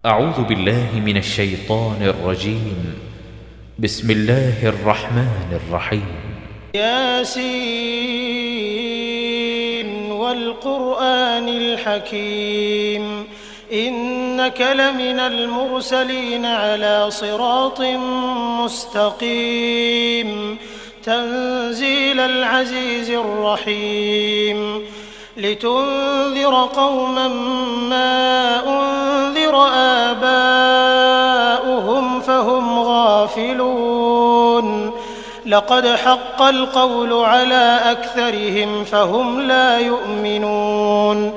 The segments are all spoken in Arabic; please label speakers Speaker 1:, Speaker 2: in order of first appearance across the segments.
Speaker 1: أعوذ بالله من الشيطان الرجيم. بسم الله الرحمن الرحيم.
Speaker 2: ياسين والقرآن الحكيم إنك لمن المرسلين على صراط مستقيم تنزيل العزيز الرحيم لتنذر قوما ما أنذر آباؤهم فهم غافلون لقد حق القول على أكثرهم فهم لا يؤمنون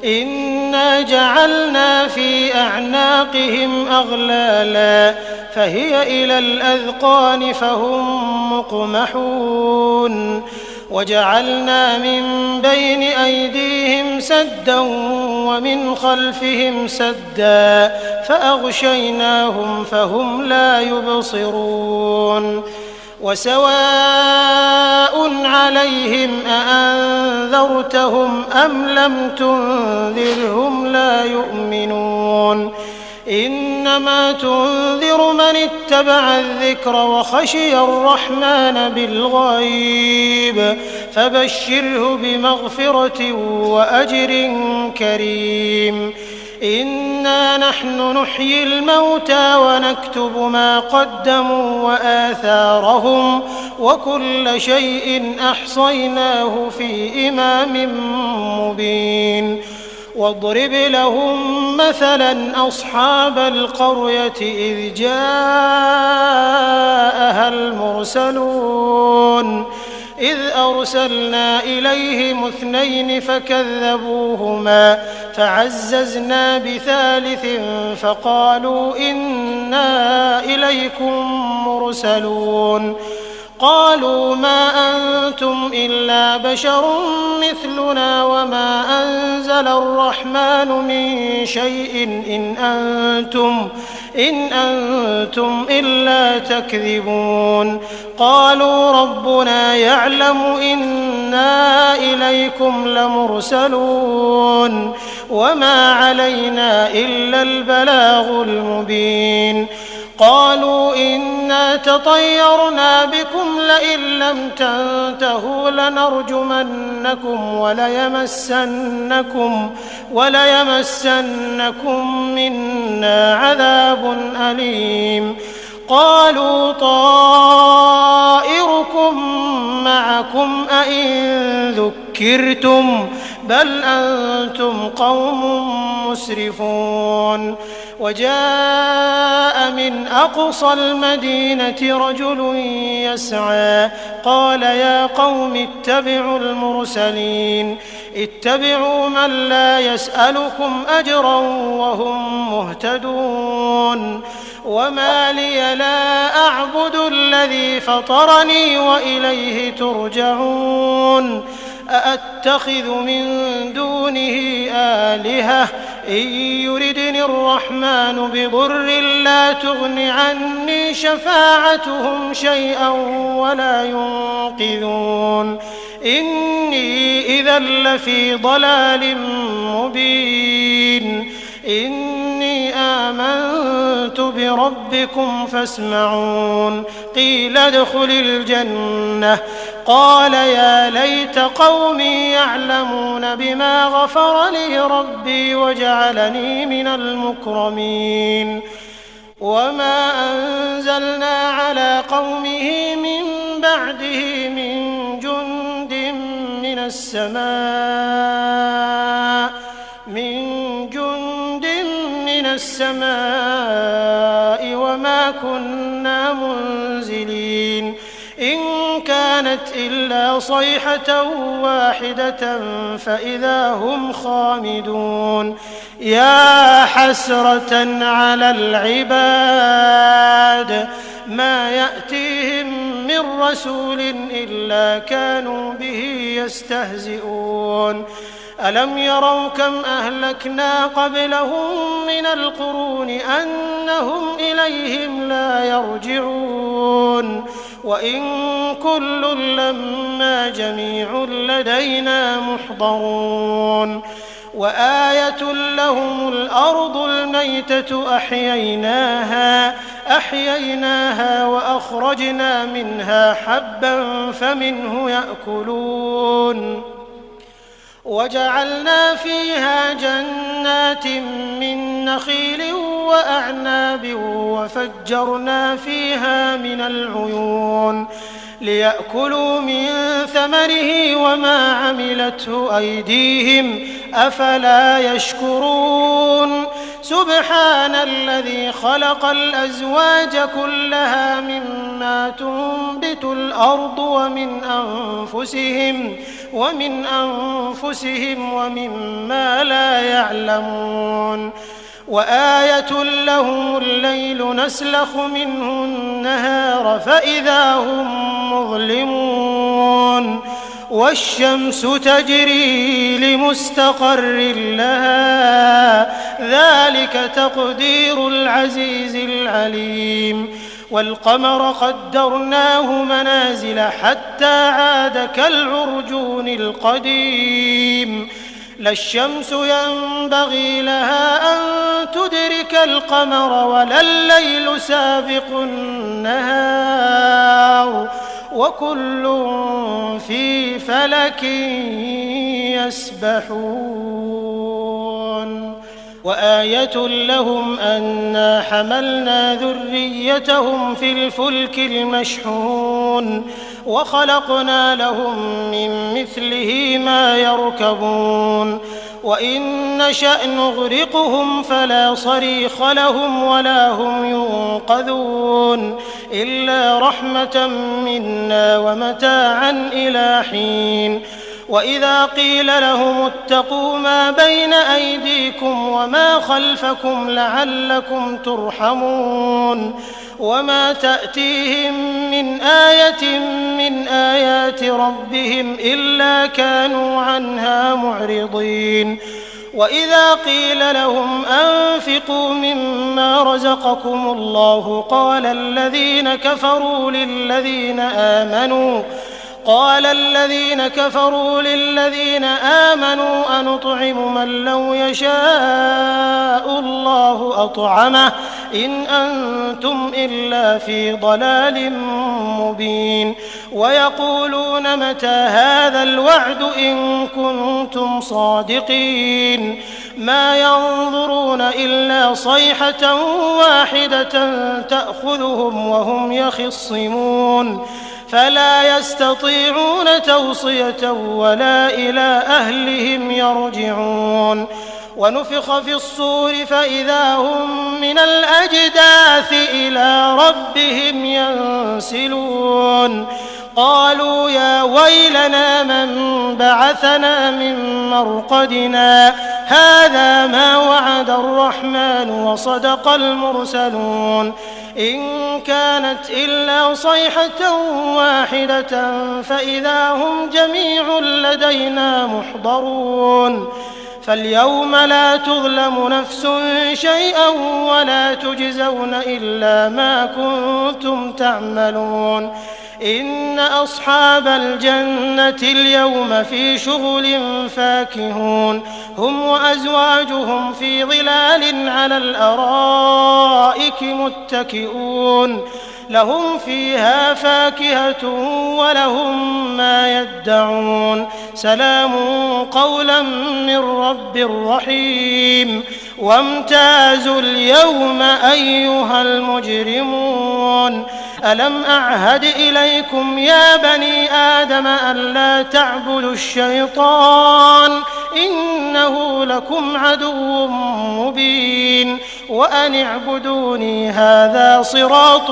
Speaker 2: إنا جعلنا في أعناقهم أغلالا فهي إلى الأذقان فهم مقمحون وجعلنا من بين أيديهم سدا ومن خلفهم سدا فأغشيناهم فهم لا يبصرون وسواء عليهم أأنذرتهم أم لم تنذرهم لا يؤمنون إنما تنذر من اتبع الذكر وخشي الرحمن بالغيب فبشره بمغفرة وأجر كريم إنا نحن نحيي الموتى ونكتب ما قدموا وآثارهم وكل شيء أحصيناه في إمام مبين واضرب لهم مثلا أصحاب القرية إذ جاءها المرسلون إذ أرسلنا إليهم 2 فكذبوهما فعززنا بثالث فقالوا إنا إليكم مرسلون قالوا ما أنتم إلا بشر مثلنا وما أنزل الرحمن من شيء إن أنتم إلا تكذبون قالوا ربنا يعلم إنا إليكم لمرسلون وما علينا إلا البلاغ المبين قالوا إنا تطيرنا بكم لئن لم تنتهوا لنرجمنكم وليمسنكم منا عذاب أليم قالوا طائركم معكم أئن ذكرتم بل أنتم قوم مسرفون وجاء من أقصى المدينة رجل يسعى قال يا قوم اتبعوا المرسلين اتبعوا من لا يسألكم أجرا وهم مهتدون وما لي لا أعبد الذي فطرني وإليه ترجعون أأتخذ من دونه آلهة إن يردني الرحمن بضر لا تغن عني شفاعتهم شيئا ولا ينقذون إني إذا لفي ضلال مبين إني آمنت بربكم فاسمعون قيل ادخل الجنة قال يا ليت قومي يعلمون بما غفر لي ربي وجعلني من المكرمين وما أنزلنا على قومه من بعده من جند من السماء وما كنا منزلين إن كانت إلا صيحة واحدة فإذا هم خامدون يا حسرة على العباد ما يأتيهم من رسول إلا كانوا به يستهزئون ألم يروا كم أهلكنا قبلهم من القرون أنهم إليهم لا يرجعون وإن كل لما جميع لدينا محضرون وآية لهم الأرض الميتة أحييناها وأخرجنا منها حبا فمنه يأكلون وجعلنا فيها جنات من نخيل وأعناب وفجرنا فيها من العيون ليأكلوا من ثمره وما عملته أيديهم أفلا يشكرون سبحان الذي خلق الأزواج كلها مما تنبت الأرض ومن أنفسهم ومما لا يعلمون وآية لهم الليل نسلخ منه النهار فإذا هم مظلمون والشمس تجري لمستقر لها ذلك تقدير العزيز العليم والقمر قدرناه منازل حتى عاد كالعرجون القديم لا الشمس ينبغي لها أن تدرك القمر ولا الليل سابق النهار وكل في فلك يسبحون وآية لهم أنا حملنا ذريتهم في الفلك المشحون وخلقنا لهم من مثله ما يركبون وإن نشأ نغرقهم فلا صريخ لهم ولا هم ينقذون إلا رحمة منا ومتاعا إلى حين وإذا قيل لهم اتقوا ما بين أيديكم وما خلفكم لعلكم ترحمون وما تأتيهم من آية من آيات ربهم إلا كانوا عنها معرضين وإذا قيل لهم أنفقوا مما رزقكم الله قال الذين كفروا للذين آمنوا أنطعم من لو يشاء الله أطعمه إن أنتم إلا في ضلال مبين ويقولون متى هذا الوعد إن كنتم صادقين ما ينظرون إلا صيحة واحدة تأخذهم وهم يخصمون فلا يستطيعون توصية ولا إلى أهلهم يرجعون ونفخ في الصور فإذا هم من الأجداث إلى ربهم ينسلون قالوا يا ويلنا من بعثنا من مرقدنا هذا ما وعد الرحمن وصدق المرسلون إن كانت إلا صيحة واحدة فإذا هم جميع لدينا محضرون فاليوم لا تظلم نفس شيئا ولا تجزون إلا ما كنتم تعملون إن أصحاب الجنة اليوم في شغل فاكهون هم وأزواجهم في ظلال على الأرائك متكئون لهم فيها فاكهة ولهم ما يدعون سلام قولا من رب رحيم وامتازوا اليوم أيها المجرمون ألم أعهد إليكم يا بني آدم ألا تعبدوا الشيطان إنه لكم عدو مبين وأن اعبدوني هذا صراط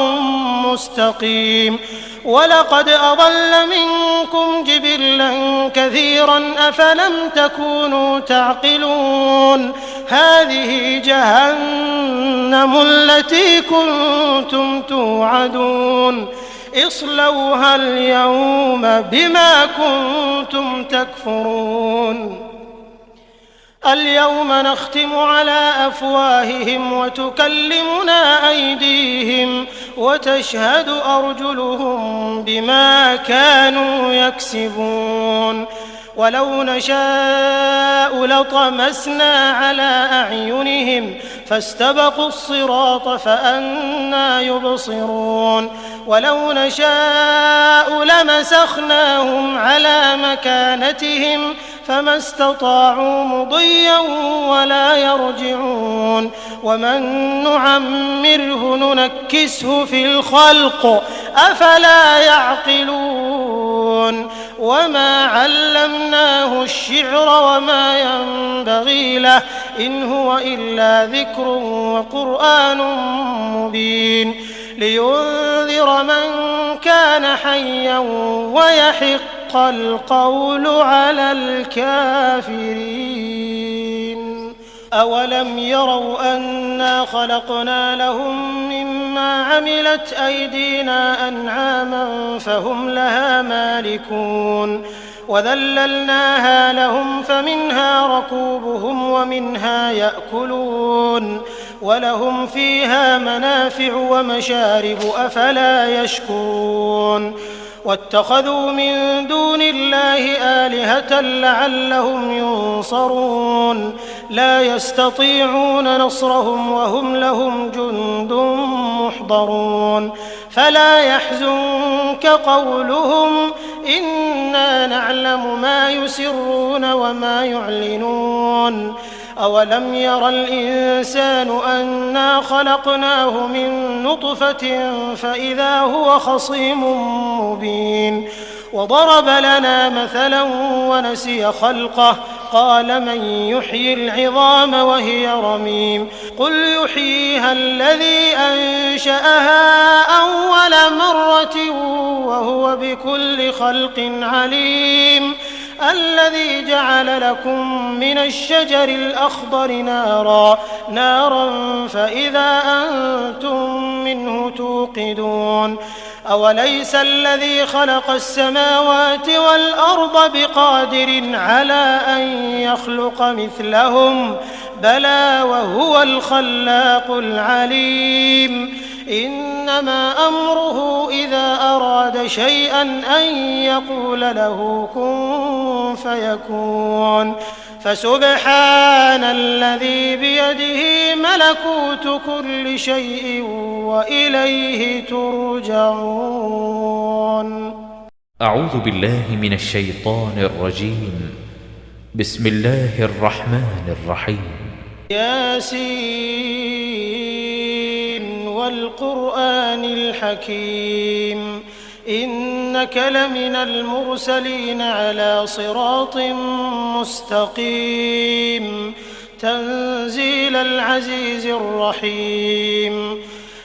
Speaker 2: مستقيم ولقد أضل منكم جبلا كثيرا أفلم تكونوا تعقلون هذه جهنم التي كنتم توعدون اصلوها اليوم بما كنتم تكفرون اليوم نختم على أفواههم وتكلمنا أيديهم وتشهد أرجلهم بما كانوا يكسبون ولو نشاء لطمسنا على أعينهم فاستبقوا الصراط فأنى يبصرون ولو نشاء لمسخناهم على مكانتهم فما استطاعوا مضيا ولا يرجعون ومن نعمره ننكسه في الخلق أفلا يعقلون وما علمناه الشعر وما ينبغي له إن هو إلا ذكر وقرآن مبين لينذر من كان حيا ويحق القول على الكافرين أولم يروا أنا خلقنا لهم مما عملت أيدينا أنعاما فهم لها مالكون وذللناها لهم فمنها ركوبهم ومنها يأكلون ولهم فيها منافع ومشارب أفلا يشكرون واتخذوا من دون الله آلهة لعلهم ينصرون لا يستطيعون نصرهم وهم لهم جند محضرون فلا يحزنك قولهم إنا نعلم ما يسرون وما يعلنون أولم ير الإنسان أنا خلقناه من نطفة فإذا هو خصيم مبين وضرب لنا مثلا ونسي خلقه قال من يحيي العظام وهي رميم قل يحييها الذي أنشأها أول مرة وهو بكل خلق عليم الذي جعل لكم من الشجر الأخضر نارا فإذا أنتم منه توقدون أوليس الذي خلق السماوات والأرض بقادر على أن يخلق مثلهم بلى وهو الخلاق العليم إنما أمره إذا أراد شيئا أن يقول له كن فيكون فسبحان الذي بيده ملكوت كل شيء وإليه ترجعون.
Speaker 1: أعوذ بالله من الشيطان الرجيم. بسم الله الرحمن الرحيم.
Speaker 2: ياسين والقرآن الحكيم إنك لمن المرسلين على صراط مستقيم تنزيل العزيز الرحيم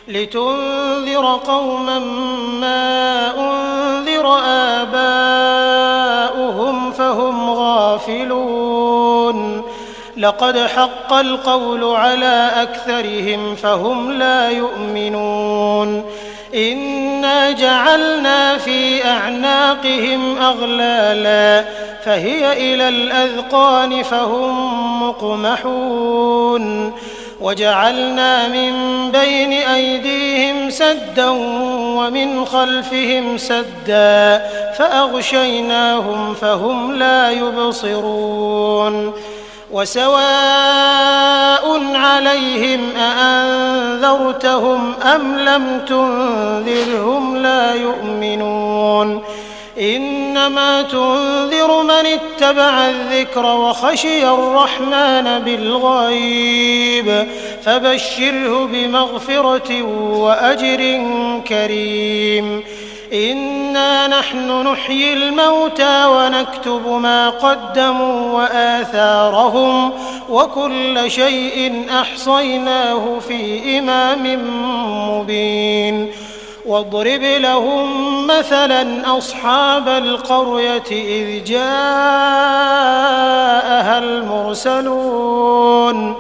Speaker 2: لتنذر قوما ما أنذر آباؤهم فهم غافلون لقد حق القول على أكثرهم فهم لا يؤمنون إنا جعلنا في أعناقهم أغلالا فهي إلى الأذقان فهم مقمحون وجعلنا من بين أيديهم سدا ومن خلفهم سدا فأغشيناهم فهم لا يبصرون وسواء عليهم أأنذرتهم أم لم تنذرهم لا يؤمنون إنما تنذر من اتبع الذكر وخشي الرحمن بالغيب فبشره بمغفرة وأجر كريم إنا نحن نحيي الموتى ونكتب ما قدموا وآثارهم وكل شيء أحصيناه في إمام مبين واضرب لهم مثلا أصحاب القرية إذ جاءها المرسلون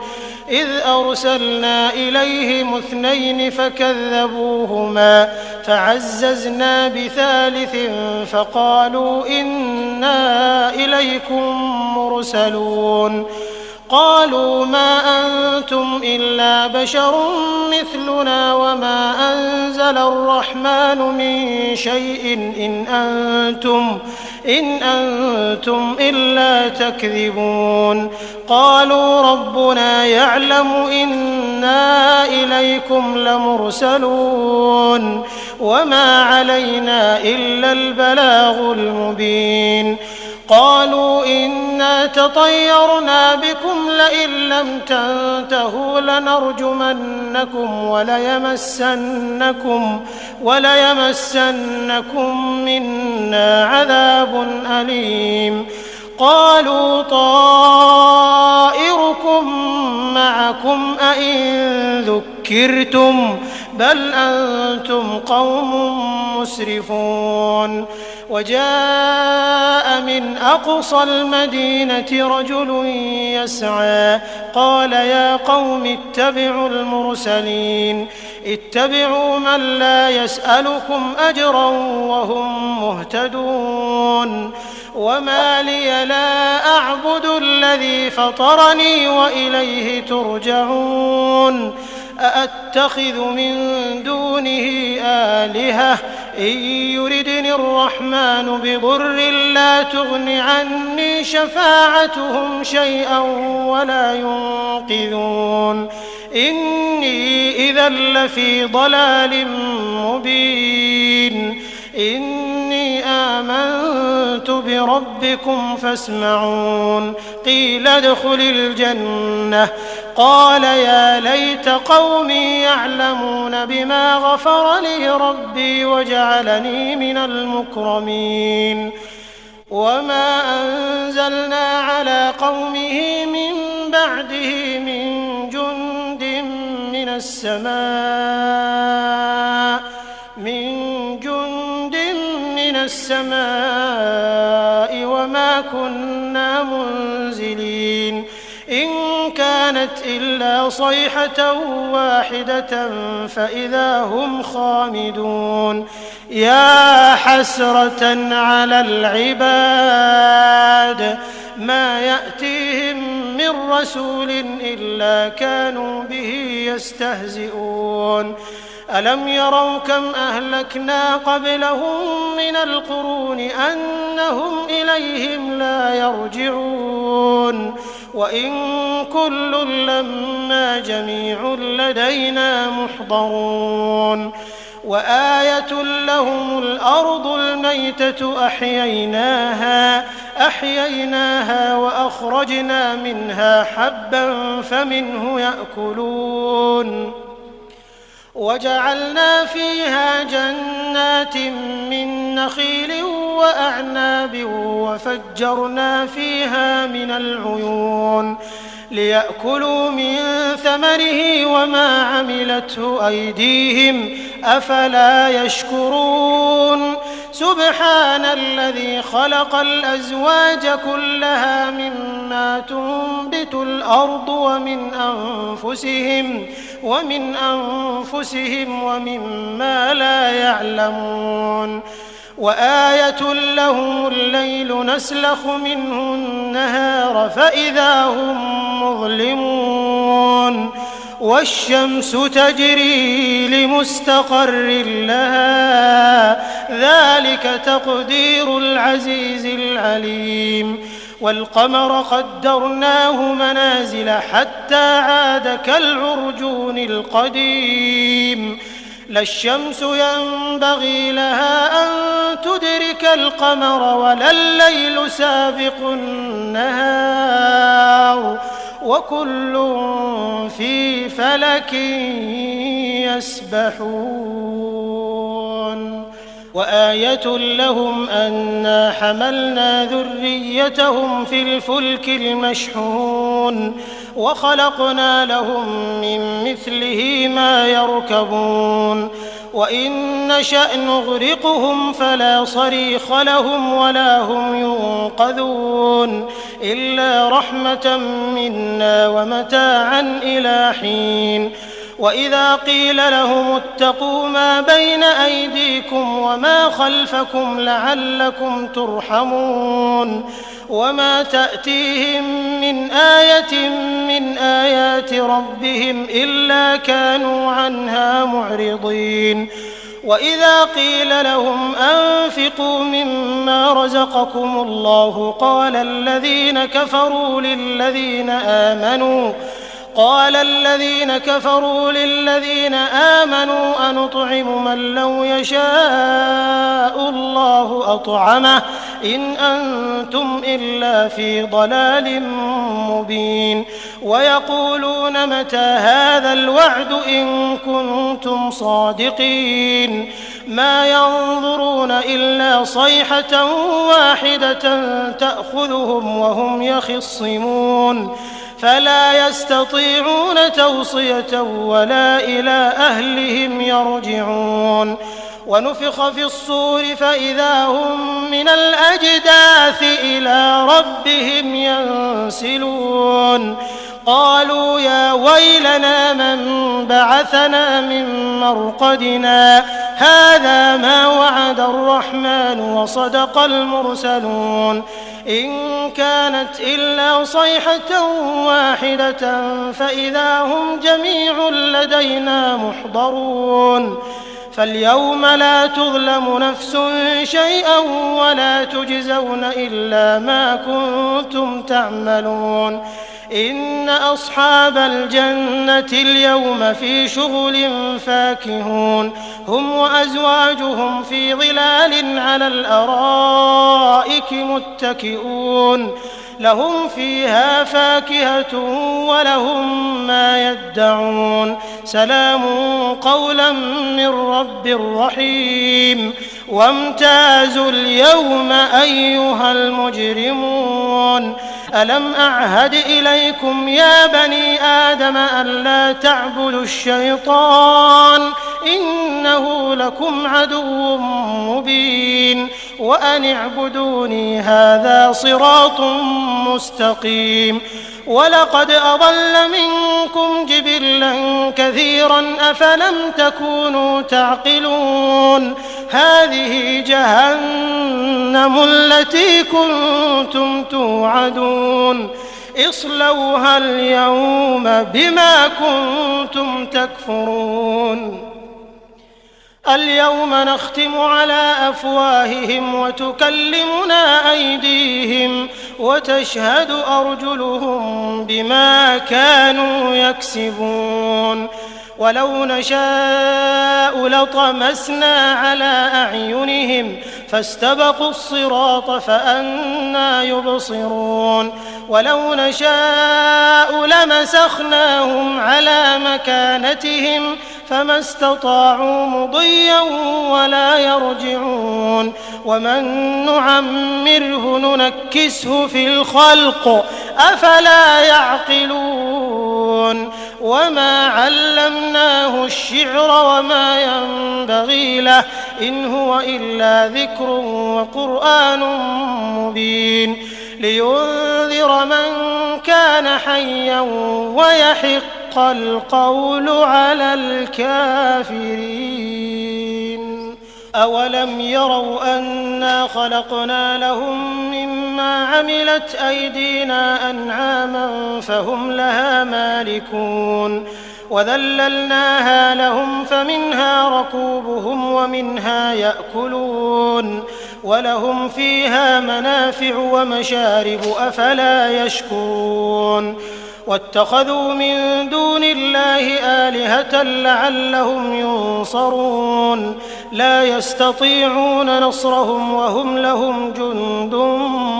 Speaker 2: إذ أرسلنا إليهم 2 فكذبوهما فعززنا بثالث فقالوا إنا إليكم مرسلون قالوا ما أنتم إلا بشر مثلنا وما أنزل الرحمن من شيء إن أنتم إلا تكذبون قالوا ربنا يعلم إنا إليكم لمرسلون وما علينا إلا البلاغ المبين قالوا إنا تطيرنا بكم لئن لم تنتهوا لنرجمنكم وليمسنكم منا عذاب أليم قالوا طائركم معكم أئن ذكرتم بل أنتم قوم مسرفون وجاء من أقصى المدينة رجل يسعى قال يا قوم اتبعوا المرسلين اتبعوا من لا يسألكم أجرا وهم مهتدون وما لي لا أعبد الذي فطرني وإليه ترجعون أأتخذ من دونه آلهة إن يردني الرحمن بضر لا تغن عني شفاعتهم شيئا ولا ينقذون إني إذا لفي ضلال مبين إني آمنت بربكم فاسمعون قيل ادخل الجنة قال يا ليت قومي يعلمون بما غفر لي ربي وجعلني من المكرمين وما أنزلنا على قومه من بعده من جند من السماء وما كنا منزلين إن كانت إلا صيحة واحدة فإذا هم خامدون يا حسرة على العباد ما يأتيهم من رسول إلا كانوا به يستهزئون ألم يروا كم أهلكنا قبلهم من القرون أنهم إليهم لا يرجعون وإن كل لما جميع لدينا محضرون وآية لهم الأرض الميتة أحييناها وأخرجنا منها حبا فمنه يأكلون وجعلنا فيها جنات من نخيل وأعناب وفجرنا فيها من العيون ليأكلوا من ثمره وما عملته أيديهم أفلا يشكرون سبحان الذي خلق الأزواج كلها مما تنبت الأرض ومن أنفسهم ومما لا يعلمون وآية لهم الليل نسلخ منه النهار فإذا هم مظلمون والشمس تجري لمستقر لها ذلك تقدير العزيز العليم والقمر قدرناه منازل حتى عاد كالعرجون القديم لا الشمس ينبغي لها أن تدرك القمر ولا الليل سابق النهار وكل في فلك يسبحون وآية لهم أنا حملنا ذريتهم في الفلك المشحون وخلقنا لهم من مثله ما يركبون وإن نشأ نغرقهم فلا صريخ لهم ولا هم ينقذون إلا رحمة منا ومتاعا إلى حين وإذا قيل لهم اتقوا ما بين أيديكم وما خلفكم لعلكم ترحمون وما تأتيهم من آية من آيات ربهم إلا كانوا عنها معرضين. وإذا قيل لهم أنفقوا مما رزقكم الله قال الذين كفروا للذين آمنوا أنطعم من لو يشاء الله أطعمه إن أنتم إلا في ضلال مبين. ويقولون متى هذا الوعد إن كنتم صادقين ما ينظرون إلا صيحة واحدة تأخذهم وهم يخصمون فلا يستطيعون توصية ولا إلى أهلهم يرجعون. ونفخ في الصور فإذا هم من الأجداث إلى ربهم ينسلون. قالوا يا ويلنا من بعثنا من مرقدنا هذا ما وعد الرحمن وصدق المرسلون إن كانت إلا صيحة واحدة فإذا هم جميع لدينا محضرون. فاليوم لا تظلم نفس شيئا ولا تجزون إلا ما كنتم تعملون. إن أصحاب الجنة اليوم في شغل فاكهون هم وأزواجهم في ظلال على الأرائك متكئون لهم فيها فاكهة ولهم ما يدعون سلام قولا من رب رحيم. وامتازوا اليوم أيها المجرمون ألم أعهد إليكم يا بني آدم ألا تعبدوا الشيطان إنه لكم عدو مبين وأن اعبدوني هذا صراط مستقيم. ولقد أضل منكم جبلا كثيرا أفلم تكونوا تعقلون. هذه جهنم التي كنتم توعدون اصلوها اليوم بما كنتم تكفرون. اليوم نختم على أفواههم وتكلمنا أيديهم وتشهد أرجلهم بما كانوا يكسبون. ولو نشاء لطمسنا على أعينهم فاستبقوا الصراط فأنى يبصرون. ولو نشاء لمسخناهم على مكانتهم فما استطاعوا مضيا ولا يرجعون. ومن نعمره ننكسه في الخلق أفلا يعقلون. وما علمناه الشعر وما ينبغي له إن هو إلا ذكر وقرآن مبين لينذر من كان حيا ويحق القول على الكافرين. أولم يروا أنا خلقنا لهم مما عملت أيدينا أنعاما فهم لها مالكون وذللناها لهم فمنها ركوبهم ومنها يأكلون ولهم فيها منافع ومشارب أفلا يشكرون. واتخذوا من دون الله آلهة لعلهم ينصرون لا يستطيعون نصرهم وهم لهم جند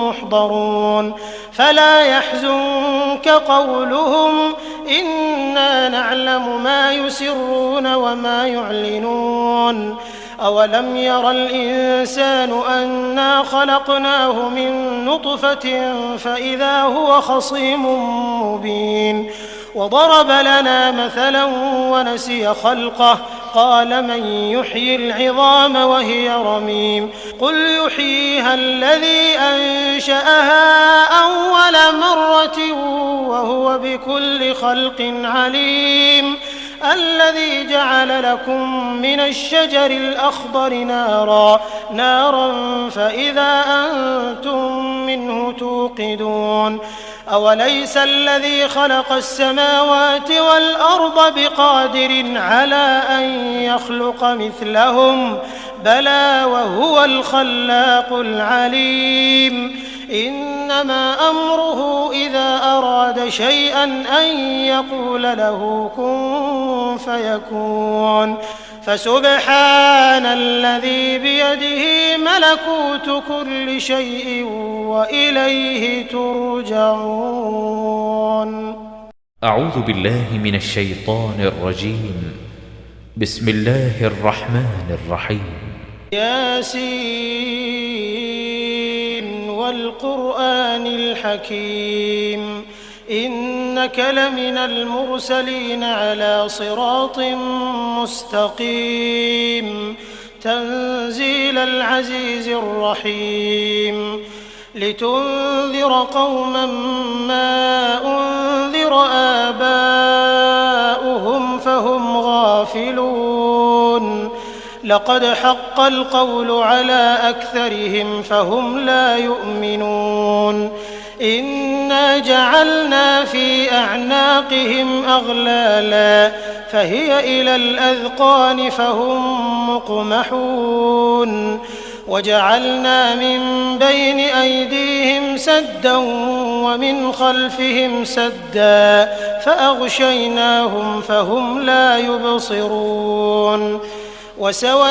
Speaker 2: محضرون. فلا يحزنك قولهم إنا نعلم ما يسرون وما يعلنون. أولم ير الإنسان أنا خلقناه من نطفة فإذا هو خصيم مبين. وضرب لنا مثلا ونسي خلقه قال من يحيي العظام وهي رميم قل يحييها الذي أنشأها أول مرة وهو بكل خلق عليم. الذي جعل لكم من الشجر الأخضر نارا فإذا أنتم منه توقدون أوليس الذي خلق السماوات والأرض بقادر على أن يخلق مثلهم بلى وهو الخلاق العليم إنما أمره إذا أراد شيئا أن يقول له كن فيكون فسبحان الذي بيده ملكوت كل شيء وإليه ترجعون.
Speaker 1: أعوذ بالله من الشيطان الرجيم. بسم الله الرحمن الرحيم.
Speaker 2: ياسين والقرآن الحكيم إنك لمن المرسلين على صراط مستقيم تنزيل العزيز الرحيم لتنذر قوما ما أنذر آباؤهم فهم غافلون لقد حق القول على أكثرهم فهم لا يؤمنون إنا جعلنا في أعناقهم أغلالا فهي إلى الأذقان فهم مقمحون وجعلنا من بين أيديهم سدا ومن خلفهم سدا فأغشيناهم فهم لا يبصرون وسواء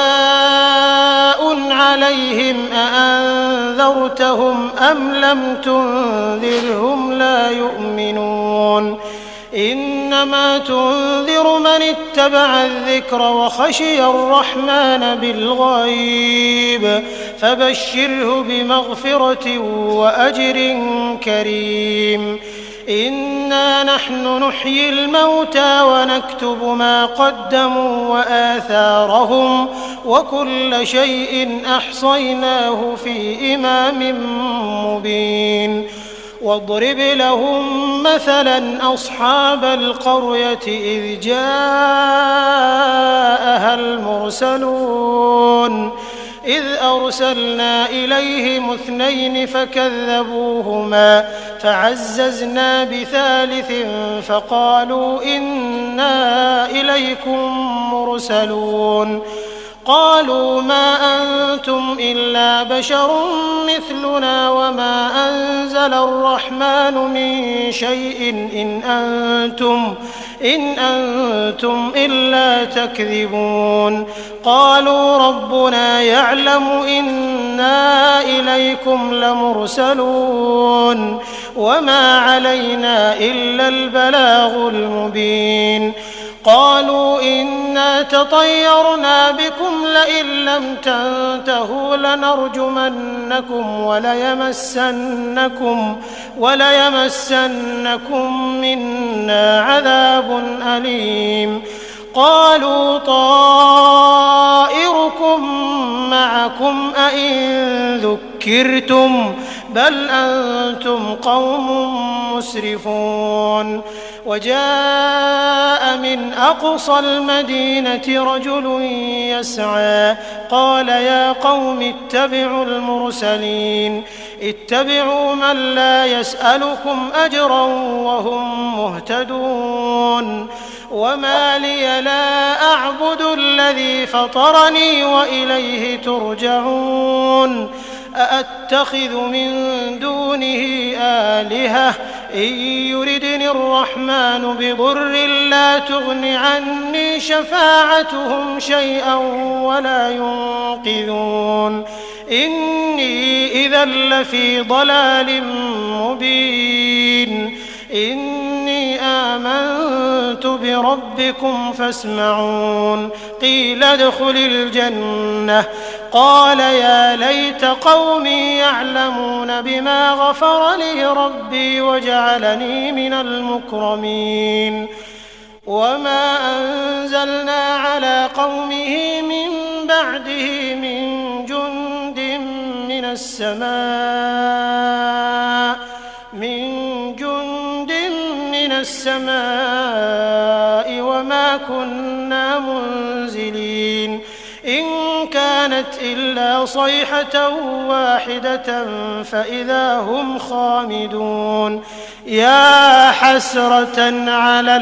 Speaker 2: عليهم أأنذرتهم أم لم تنذرهم لا يؤمنون إنما تنذر من اتبع الذكر وخشي الرحمن بالغيب فبشره بمغفرة وأجر كريم إنا نحن نحيي الموتى ونكتب ما قدموا وآثارهم وكل شيء أحصيناه في إمام مبين واضرب لهم مثلا أصحاب القرية إذ جاءها المرسلون إذ أرسلنا إليهم 2 فكذبوهما فعززنا بثالث فقالوا إنا إليكم مرسلون قالوا ما أنتم إلا بشر مثلنا وما أنزل الرحمن من شيء إن أنتم إلا تكذبون قالوا ربنا يعلم إنا إليكم لمرسلون وما علينا إلا البلاغ المبين قالوا إنا تطيرنا بكم لئن لم تنتهوا لنرجمنكم وليمسنكم منا عذاب أليم قالوا طائركم معكم أئن ذكرتم بل أنتم قوم مسرفون وجاء من أقصى المدينة رجل يسعى قال يا قوم اتبعوا المرسلين اتبعوا من لا يسألكم أجرا وهم مهتدون وما لي لا أعبد الذي فطرني وإليه ترجعون أأتخذ من دونه آلهة إن يردني الرحمن بضر لا تغن عني شفاعتهم شيئا ولا ينقذون إني إذا لفي ضلال مبين إني آمنت بربكم فاسمعون قيل ادخل الجنة قال يا ليت قومي يعلمون بما غفر لي ربي وجعلني من المكرمين وما أنزلنا على قومه من بعده من جند من السماء وما كنا كنا منزلين إن كانت إلا صيحة واحدة فإذا هم خامدون يا حسرة على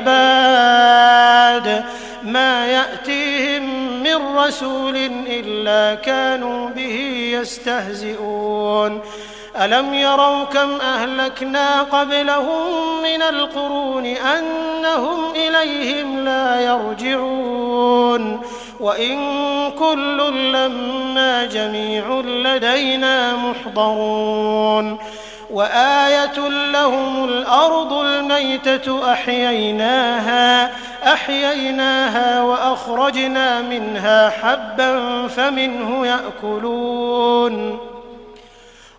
Speaker 2: العباد ما يأتيهم من رسول إلا كانوا به يستهزئون ألم يروا كم أهلكنا قبلهم من القرون أنهم إليهم لا يرجعون وإن كل لما جميع لدينا محضرون وآية لهم الأرض الميتة أحييناها وأخرجنا منها حبا فمنه يأكلون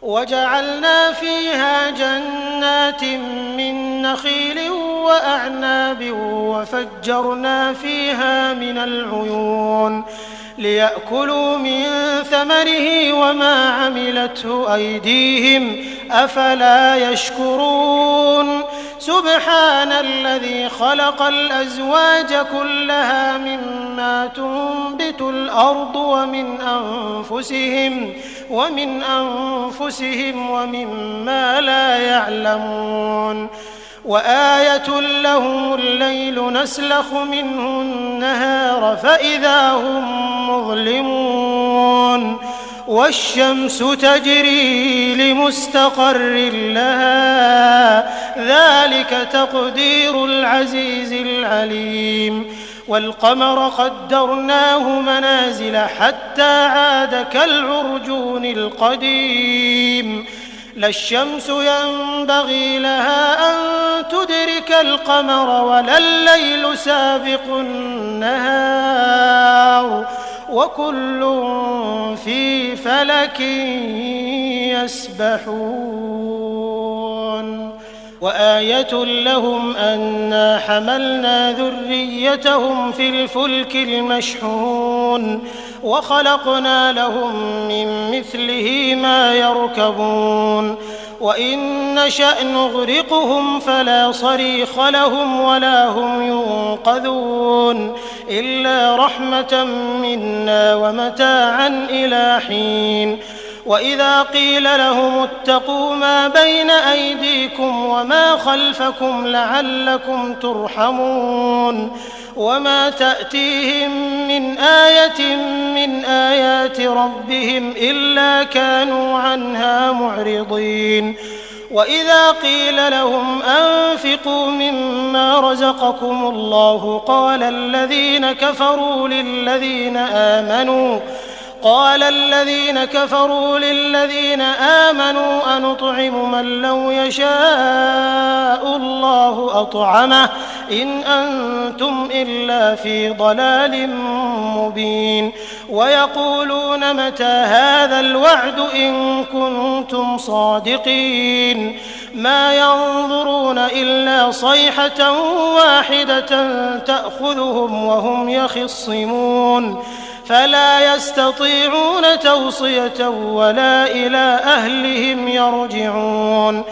Speaker 2: وجعلنا فيها جنات من نخيل وأعناب وفجرنا فيها من العيون ليأكلوا من ثمره وما عملته أيديهم أفلا يشكرون سبحان الذي خلق الأزواج كلها مما تنبت الأرض ومن أنفسهم ومما لا يعلمون وآية لهم الليل نسلخ منه النهار فإذا هم مظلمون والشمس تجري لمستقر لها ذلك تقدير العزيز العليم والقمر قدرناه منازل حتى عاد كالعرجون القديم لا الشمس ينبغي لها أن تدرك القمر ولا الليل سابق النهار وكل في فلك يسبحون وآية لهم أنا حملنا ذريتهم في الفلك المشحون وخلقنا لهم من مثله ما يركبون وإن نشأ نغرقهم فلا صريخ لهم ولا هم ينقذون إلا رحمة منا ومتاعا إلى حين وإذا قيل لهم اتقوا ما بين أيديكم وما خلفكم لعلكم ترحمون وما تأتيهم من آية من آيات ربهم إلا كانوا عنها معرضين وإذا قيل لهم أنفقوا مما رزقكم الله قال الذين كفروا للذين آمنوا أنطعم من لو يشاء الله أطعمه إن أنتم إلا في ضلال مبين ويقولون متى هذا الوعد إن كنتم صادقين ما ينظرون إلا صيحة واحدة تأخذهم وهم يخصمون فلا يستطيعون توصية ولا إلى أهلهم يرجعون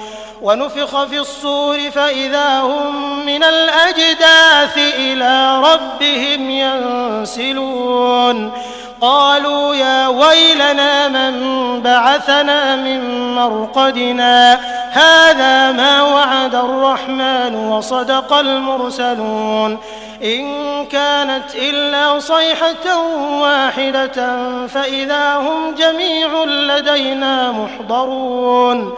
Speaker 2: ونفخ في الصور فإذا هم من الأجداث إلى ربهم ينسلون قالوا يا ويلنا من بعثنا من مرقدنا هذا ما وعد الرحمن وصدق المرسلون إن كانت إلا صيحة واحدة فإذا هم جميع لدينا محضرون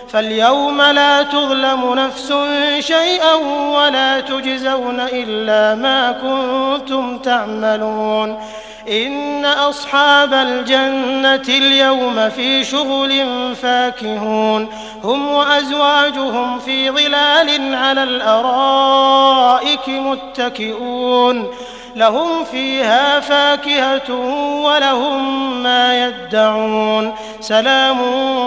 Speaker 2: فاليوم لا تظلم نفس شيئا ولا تجزون إلا ما كنتم تعملون إن أصحاب الجنة اليوم في شغل فاكهون هم وأزواجهم في ظلال على الأرائك متكئون لهم فيها فاكهة ولهم ما يدعون سلام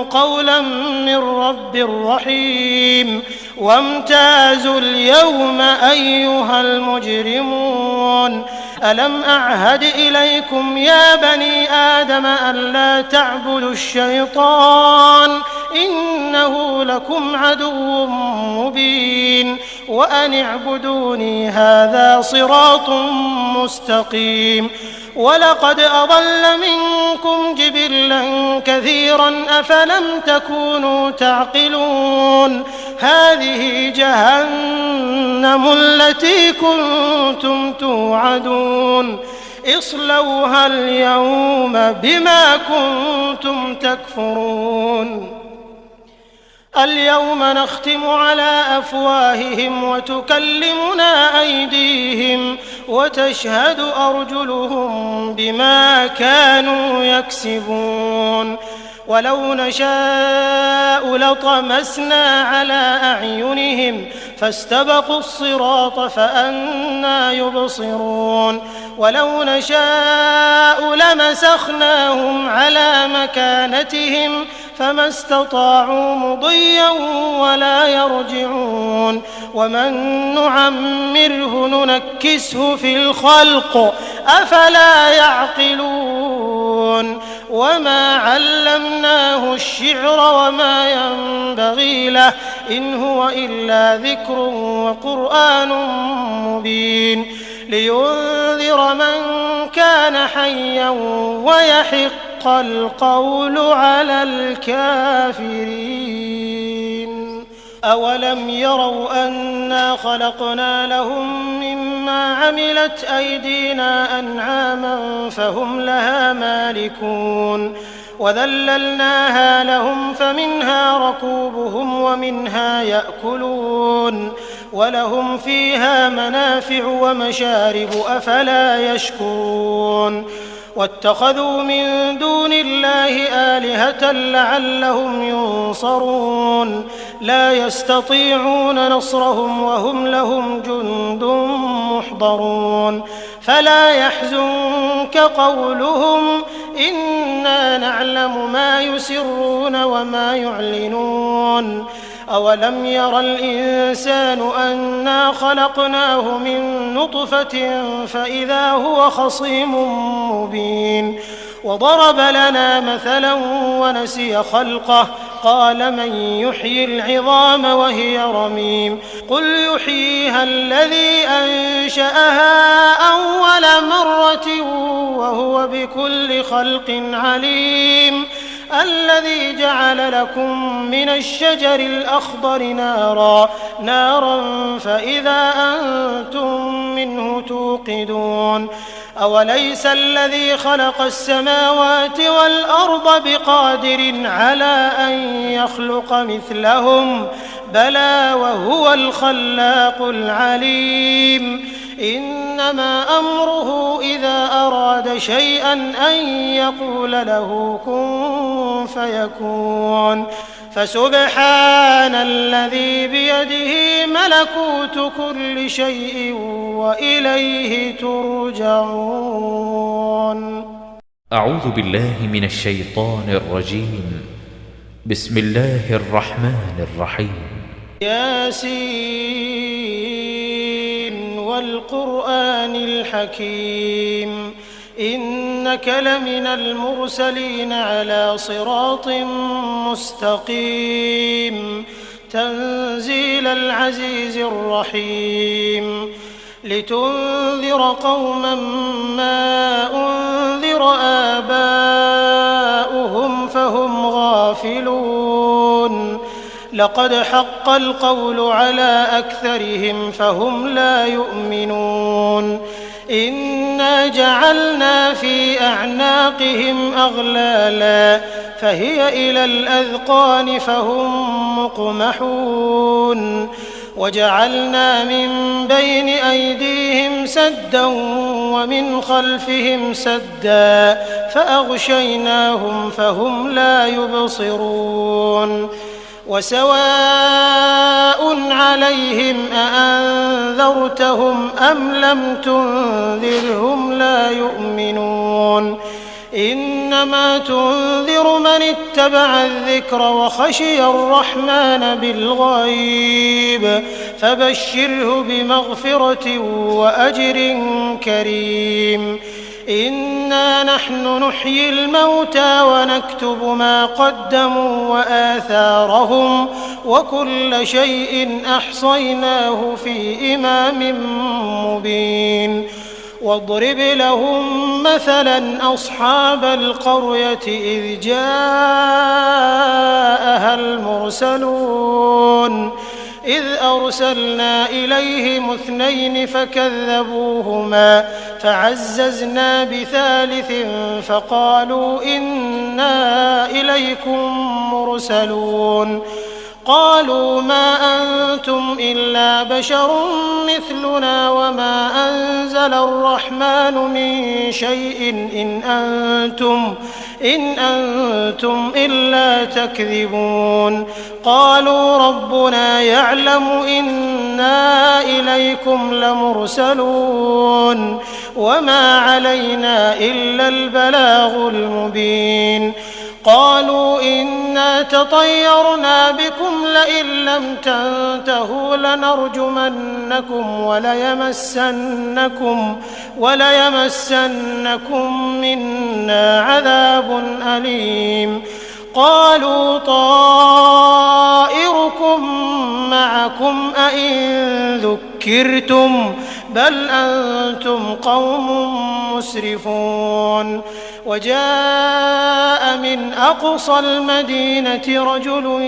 Speaker 2: قولا من رب رحيم وامتازوا اليوم أيها المجرمون ألم أعهد إليكم يا بني آدم ألا تعبدوا الشيطان إنه لكم عدو مبين وأن اعبدوني هذا صراط مستقيم ولقد أضل منكم جبلا كثيرا أفلم تكونوا تعقلون هذه جهنم التي كنتم توعدون اصلوها اليوم بما كنتم تكفرون اليوم نختم على أفواههم وتكلمنا أيديهم وتشهد أرجلهم بما كانوا يكسبون ولو نشاء لطمسنا على أعينهم فاستبقوا الصراط فأنى يبصرون ولو نشاء لمسخناهم على مكانتهم فما استطاعوا مضيا ولا يرجعون ومن نعمره ننكسه في الخلق أفلا يعقلون وما علمناه الشعر وما ينبغي له إن هو إلا ذكر وقرآن مبين لينذر من كان حيا ويحق القول على الكافرين أولم يروا أنا خلقنا لهم مما عملت أيدينا أنعاما فهم لها مالكون وذللناها لهم فمنها ركوبهم ومنها يأكلون ولهم فيها منافع ومشارب أفلا يشكرون واتخذوا من دون الله آلهة لعلهم ينصرون لا يستطيعون نصرهم وهم لهم جند محضرون فلا يحزنك قولهم إنا نعلم ما يسرون وما يعلنون أولم ير الإنسان أنا خلقناه من نطفة فإذا هو خصيم مبين وضرب لنا مثلا ونسي خلقه قال من يحيي العظام وهي رميم قل يحييها الذي أنشأها أول مرة وهو بكل خلق عليم الذي جعل لكم من الشجر الأخضر نارا فإذا أنتم منه توقدون أوليس الذي خلق السماوات والأرض بقادر على أن يخلق مثلهم بلى وهو الخلاق العليم إنما أمره إذا أراد شيئا أن يقول له كن فيكون فسبحان الذي بيده ملكوت كل شيء وإليه ترجعون
Speaker 1: أعوذ بالله من الشيطان الرجيم بسم الله الرحمن الرحيم
Speaker 2: ياسين والقرآن الحكيم إنك لمن المرسلين على صراط مستقيم تنزيل العزيز الرحيم لتنذر قوما ما أنذر آباؤهم فهم غافلون لقد حق القول على أكثرهم فهم لا يؤمنون إنا جعلنا في أعناقهم أغلالا فهي إلى الأذقان فهم مقمحون وجعلنا من بين أيديهم سدا ومن خلفهم سدا فأغشيناهم فهم لا يبصرون وسواء عليهم أأنذرتهم أم لم تنذرهم لا يؤمنون إنا إنما تنذر من اتبع الذكر وخشي الرحمن بالغيب فبشره بمغفرة وأجر كريم. إنا نحن نحيي الموتى ونكتب ما قدموا وآثارهم وكل شيء أحصيناه في إمام مبين. واضرب لهم مثلا أصحاب القرية إذ جاءها المرسلون إذ أرسلنا إليهم 2 فكذبوهما فعززنا بثالث فقالوا إنا إليكم مرسلون. قالوا ما أنتم إلا بشر مثلنا وما أنزل الرحمن من شيء إن أنتم إلا تكذبون. قالوا ربنا يعلم إنا إليكم لمرسلون وما علينا إلا البلاغ المبين. قالوا إنا تطيرنا بكم لئن لم تنتهوا لنرجمنكم وليمسنكم منا عذاب أليم. قالوا طائركم معكم أئن ذكرتم بل أنتم قوم مسرفون. وجاء من أقصى المدينة رجل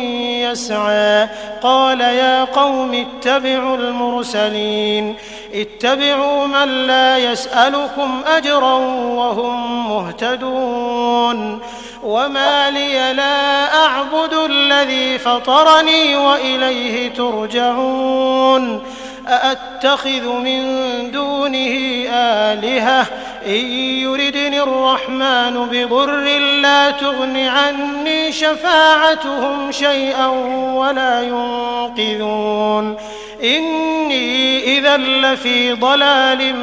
Speaker 2: يسعى قال يا قوم اتبعوا المرسلين اتبعوا من لا يسألكم أجرا وهم مهتدون. وما لي لا أعبد الذي فطرني وإليه ترجعون. أأتخذ من دونه آلهة إن يردني الرحمن بضر لا تغن عني شفاعتهم شيئا ولا ينقذون. إني إذا لفي ضلال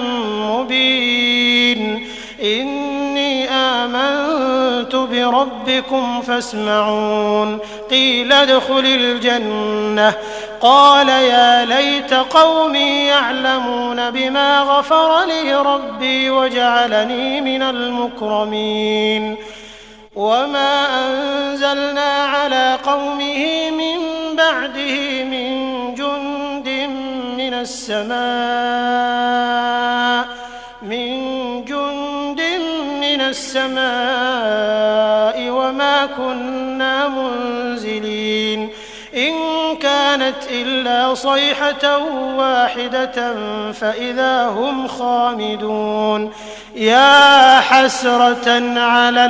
Speaker 2: مبين. إني آمنت بربكم فاسمعون. قيل ادخل الجنة قال يا ليت قومي يعلمون بما غفر لي ربي وجعلني من المكرمين. وما أنزلنا على قومه من بعده من جند من السماء وما كنا منزلين. إن كانت إلا صيحة واحدة فإذا هم خامدون. يا حسرة على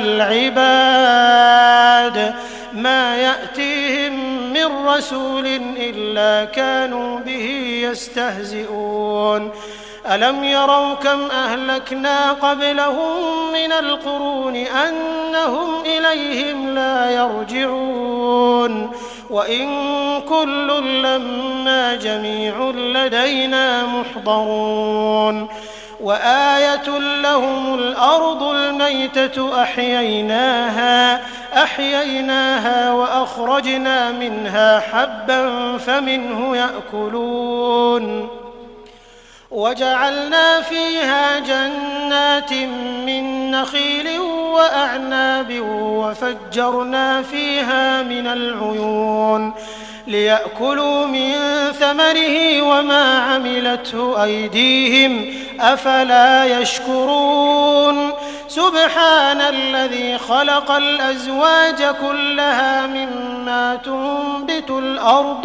Speaker 2: العباد ما يأتيهم من رسول إلا كانوا به يستهزئون. ألم يروا كم أهلكنا قبلهم من القرون أنهم إليهم لا يرجعون. وإن كل لما جميع لدينا محضرون. وآية لهم الأرض الميتة أحييناها وأخرجنا منها حبا فمنه يأكلون. وجعلنا فيها جنات من نخيل وأعناب وفجرنا فيها من العيون ليأكلوا من ثمره وما عملته أيديهم أفلا يشكرون. سبحان الذي خلق الأزواج كلها مما تنبت الأرض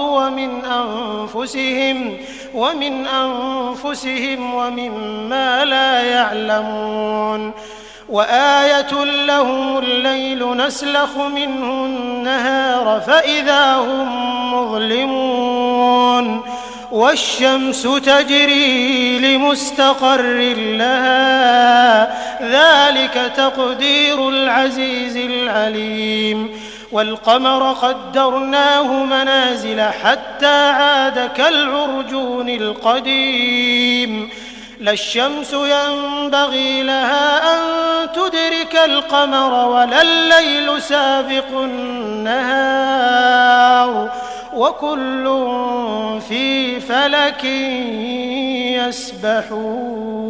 Speaker 2: ومن أنفسهم ومما لا يعلمون. وآية لهم الليل نسلخ منه النهار فإذا هم مظلمون. والشمس تجري لمستقر لها ذلك تقدير العزيز العليم. والقمر قدرناه منازل حتى عاد كالعرجون القديم. لا الشمس ينبغي لها أن تدرك القمر ولا الليل سابق النهار وكل في فلك يسبحون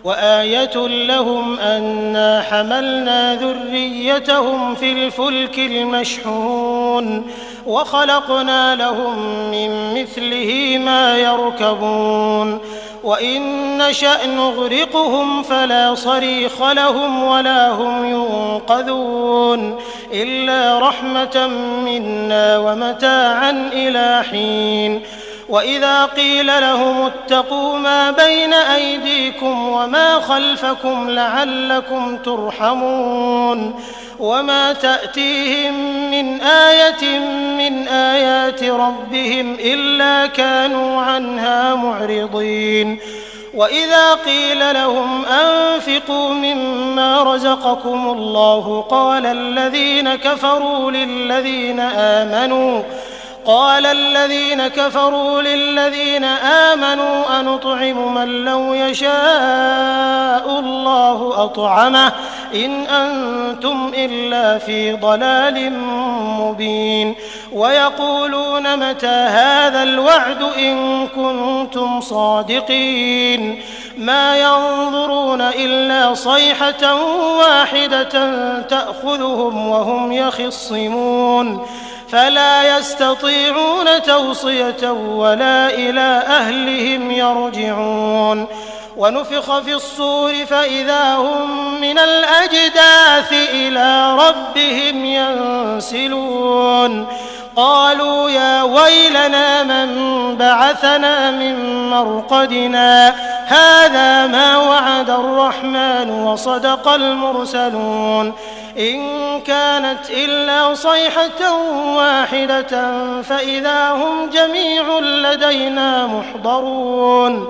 Speaker 2: وآية لهم أنا حملنا ذريتهم في الفلك المشحون وخلقنا لهم من مثله ما يركبون وإن نشأ نغرقهم فلا صريخ لهم ولا هم ينقذون إلا رحمة منا ومتاعا إلى حين وإذا قيل لهم اتقوا ما بين أيديكم وما خلفكم لعلكم ترحمون وما تأتيهم من آية من آيات ربهم إلا كانوا عنها معرضين وإذا قيل لهم أنفقوا مما رزقكم الله قال الذين كفروا للذين آمنوا أنطعم من لو يشاء الله أطعمه إن أنتم إلا في ضلال مبين ويقولون متى هذا الوعد إن كنتم صادقين ما ينظرون إلا صيحة واحدة تأخذهم وهم يخصمون فلا يستطيعون توصية ولا إلى أهلهم يرجعون ونفخ في الصور فإذا هم من الأجداث إلى ربهم ينسلون قالوا يا ويلنا من بعثنا من مرقدنا هذا ما وعد الرحمن وصدق المرسلون إن كانت إلا صيحة واحدة فإذا هم جميع لدينا محضرون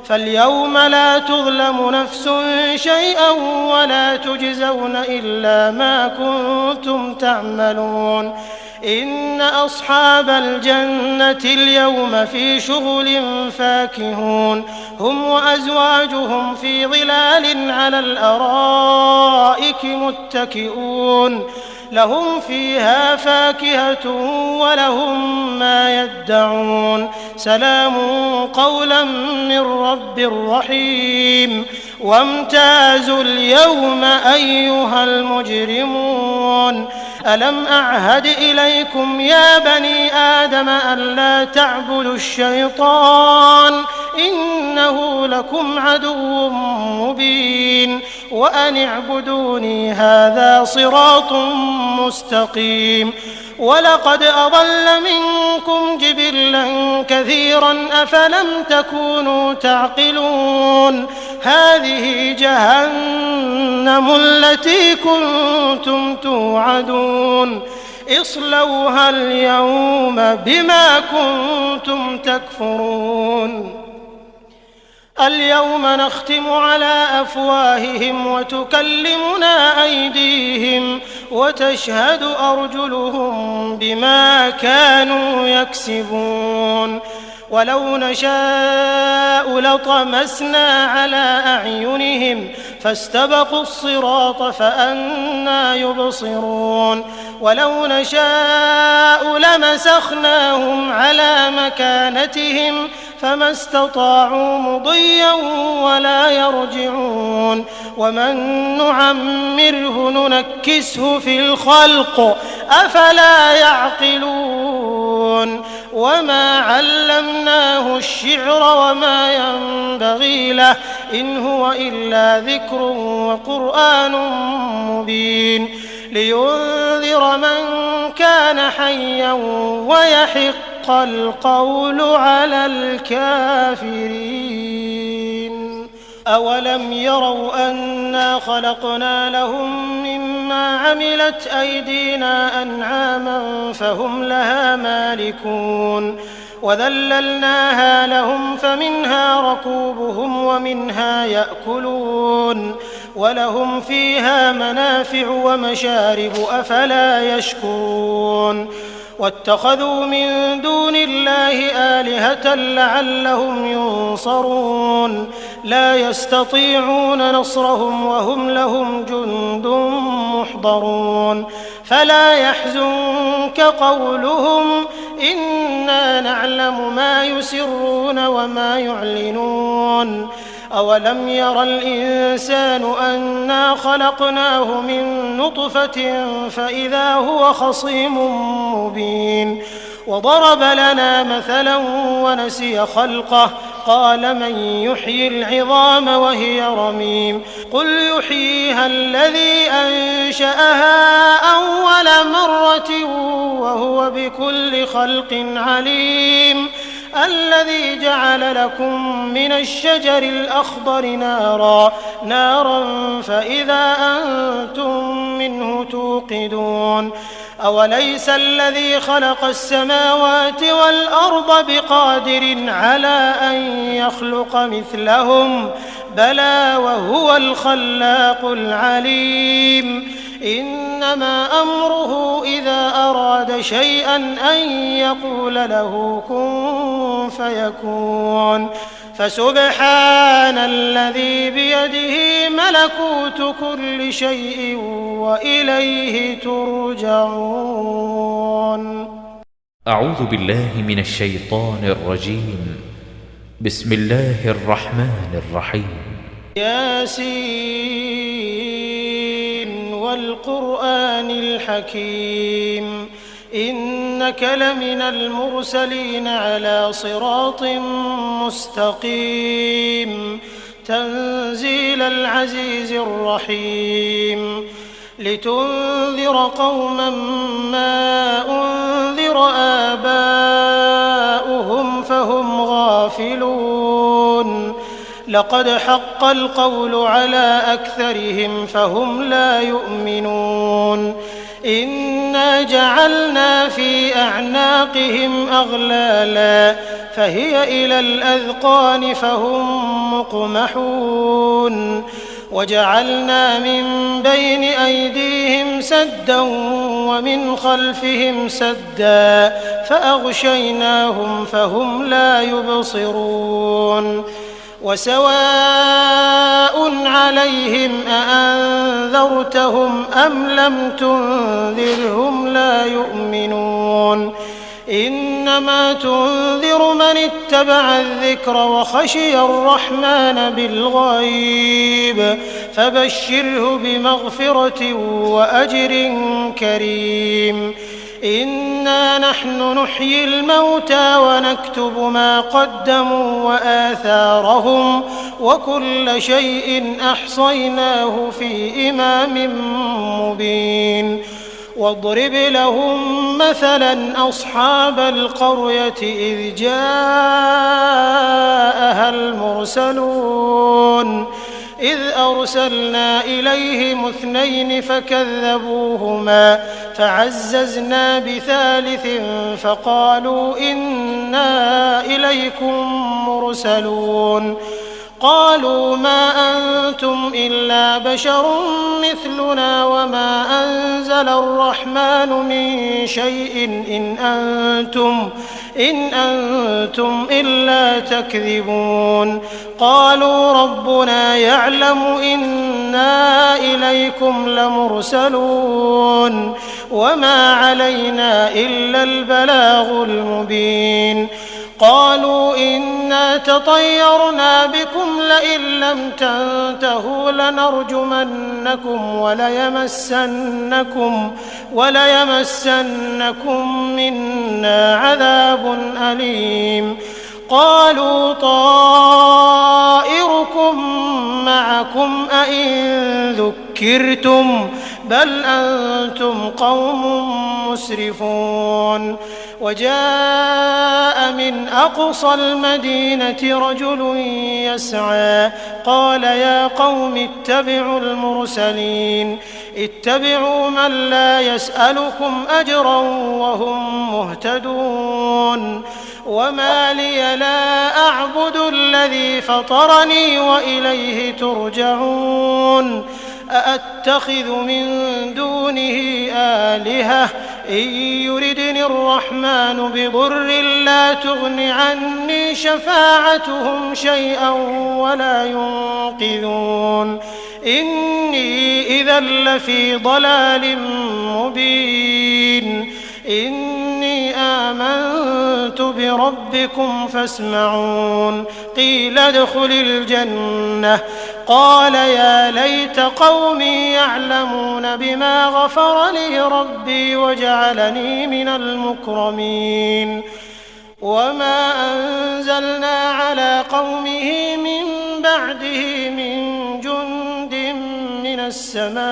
Speaker 2: فاليوم لا تظلم نفس شيئا ولا تجزون إلا ما كنتم تعملون إن أصحاب الجنة اليوم في شغل فاكهون هم وأزواجهم في ظلال على الأرائك متكئون لهم فيها فاكهة ولهم ما يدعون سلام قولا من رب رحيم وامتازوا اليوم أيها المجرمون ألم أعهد إليكم يا بني آدم ألا تعبدوا الشيطان إنه لكم عدو مبين وأن اعبدوني هذا صراط مستقيم ولقد أضل منكم جبلا كثيرا أفلم تكونوا تعقلون هذه جهنم التي كنتم توعدون اصلوها اليوم بما كنتم تكفرون اليوم نختم على أفواههم وتكلمنا أيديهم وتشهد أرجلهم بما كانوا يكسبون ولو نشاء لطمسنا على أعينهم فاستبقوا الصراط فأنى يبصرون ولو نشاء لمسخناهم على مكانتهم فما استطاعوا مضيا ولا يرجعون ومن نعمره ننكسه في الخلق أفلا يعقلون وما علمناه الشعر وما ينبغي له إن هو إلا ذكر وقرآن مبين لينذر من كان حيا ويحق القول على الكافرين أولم يروا أنا خلقنا لهم مما عملت أيدينا أنعاما فهم لها مالكون وذللناها لهم فمنها ركوبهم ومنها يأكلون ولهم فيها منافع ومشارب أفلا يشكرون واتخذوا من دون الله آلهة لعلهم ينصرون لا يستطيعون نصرهم وهم لهم جند محضرون فلا يحزنك قولهم إنا نعلم ما يسرون وما يعلنون أولم ير الإنسان أنا خلقناه من نطفة فإذا هو خصيم مبين وضرب لنا مثلا ونسي خلقه قال من يحيي العظام وهي رميم قل يحييها الذي أنشأها أول مرة وهو بكل خلق عليم الذي جعل لكم من الشجر الأخضر نارا فإذا أنتم منه توقدون أوليس الذي خلق السماوات والأرض بقادر على أن يخلق مثلهم بلى وهو الخلاق العليم إنما أمره إذا أراد شيئا أن يقول له كن فيكون فسبحان الذي بيده ملكوت كل شيء وإليه ترجعون.
Speaker 1: أعوذ بالله من الشيطان الرجيم. بسم الله الرحمن الرحيم.
Speaker 2: ياسين والقرآن الحكيم إنك لمن المرسلين على صراط مستقيم تنزيل العزيز الرحيم لتنذر قوما ما أنذر آباؤهم فهم غافلون لقد حق القول على أكثرهم فهم لا يؤمنون إنا جعلنا في أعناقهم أغلالا فهي إلى الأذقان فهم مقمحون وجعلنا من بين أيديهم سدا ومن خلفهم سدا فأغشيناهم فهم لا يبصرون وسواء عليهم أأنذرتهم أم لم تنذرهم لا يؤمنون إنما تنذر من اتبع الذكر وخشي الرحمن بالغيب فبشره بمغفرة وأجر كريم إنا نحن نحيي الموتى ونكتب ما قدموا وآثارهم وكل شيء أحصيناه في إمام مبين واضرب لهم مثلا أصحاب القرية إذ جاءها المرسلون إذ أرسلنا إليهم 2 فكذبوهما فعززنا بثالث فقالوا إنا إليكم مرسلون قالوا ما أنتم إلا بشر مثلنا وما أنزل الرحمن من شيء إن أنتم إلا تكذبون قالوا ربنا يعلم إنا إليكم لمرسلون وما علينا إلا البلاغ المبين قالوا إنا تطيرنا بكم لئن لم تنتهوا لنرجمنكم وليمسنكم منا عذاب أليم قالوا طائركم معكم أئن ذكرتم بل أنتم قوم مسرفون وجاء من أقصى المدينة رجل يسعى قال يا قوم اتبعوا المرسلين اتبعوا من لا يسألكم أجرا وهم مهتدون وما لي لا أعبد الذي فطرني وإليه ترجعون أأتخذ من دونه آلهة إن يردني الرحمن بضر لا تغن عني شفاعتهم شيئا ولا ينقذون إني إذا لفي ضلال مبين إني آمنت بربكم فاسمعون قيل ادخل الجنة قال يا ليت قومي يعلمون بما غفر لي ربي وجعلني من المكرمين وما أنزلنا على قومه من بعده من جند من السماء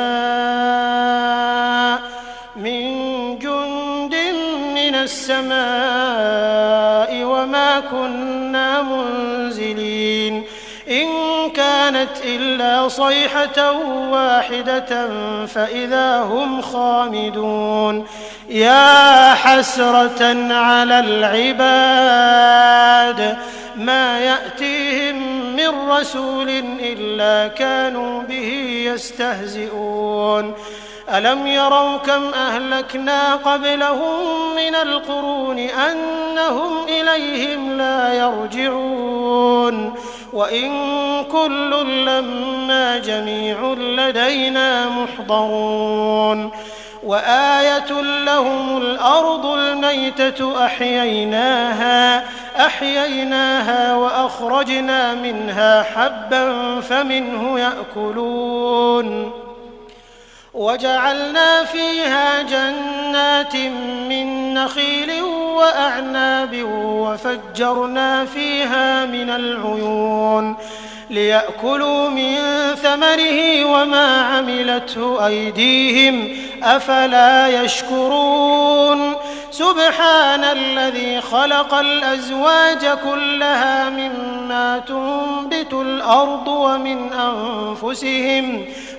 Speaker 2: وما كنا منزلين إن كانت إلا صيحة واحدة فإذا هم خامدون يا حسرة على العباد ما يأتيهم من رسول إلا كانوا به يستهزئون ألم يروا كم أهلكنا قبلهم من القرون أنهم إليهم لا يرجعون وإن كل لما جميع لدينا محضرون وآية لهم الأرض الميتة أحييناها وأخرجنا منها حبا فمنه يأكلون وجعلنا فيها جنات من نخيل وأعناب وفجرنا فيها من العيون ليأكلوا من ثمره وما عملته أيديهم أفلا يشكرون سبحان الذي خلق الأزواج كلها مما تنبت الأرض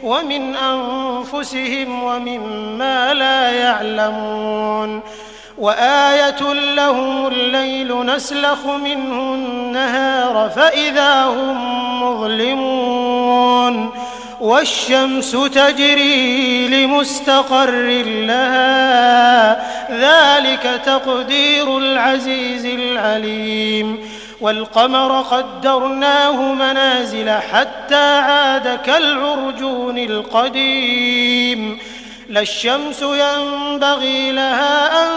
Speaker 2: ومن أنفسهم ومما لا يعلمون وآية لهم الليل نسلخ منه النهار فإذا هم مظلمون والشمس تجري لمستقر لها ذلك تقدير العزيز العليم والقمر قدرناه منازل حتى عاد كالعرجون القديم لا الشمس ينبغي لها أن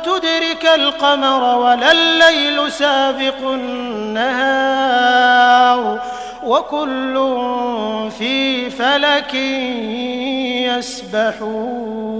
Speaker 2: تدرك القمر ولا الليل سابق النهار وكل في فلك يسبحون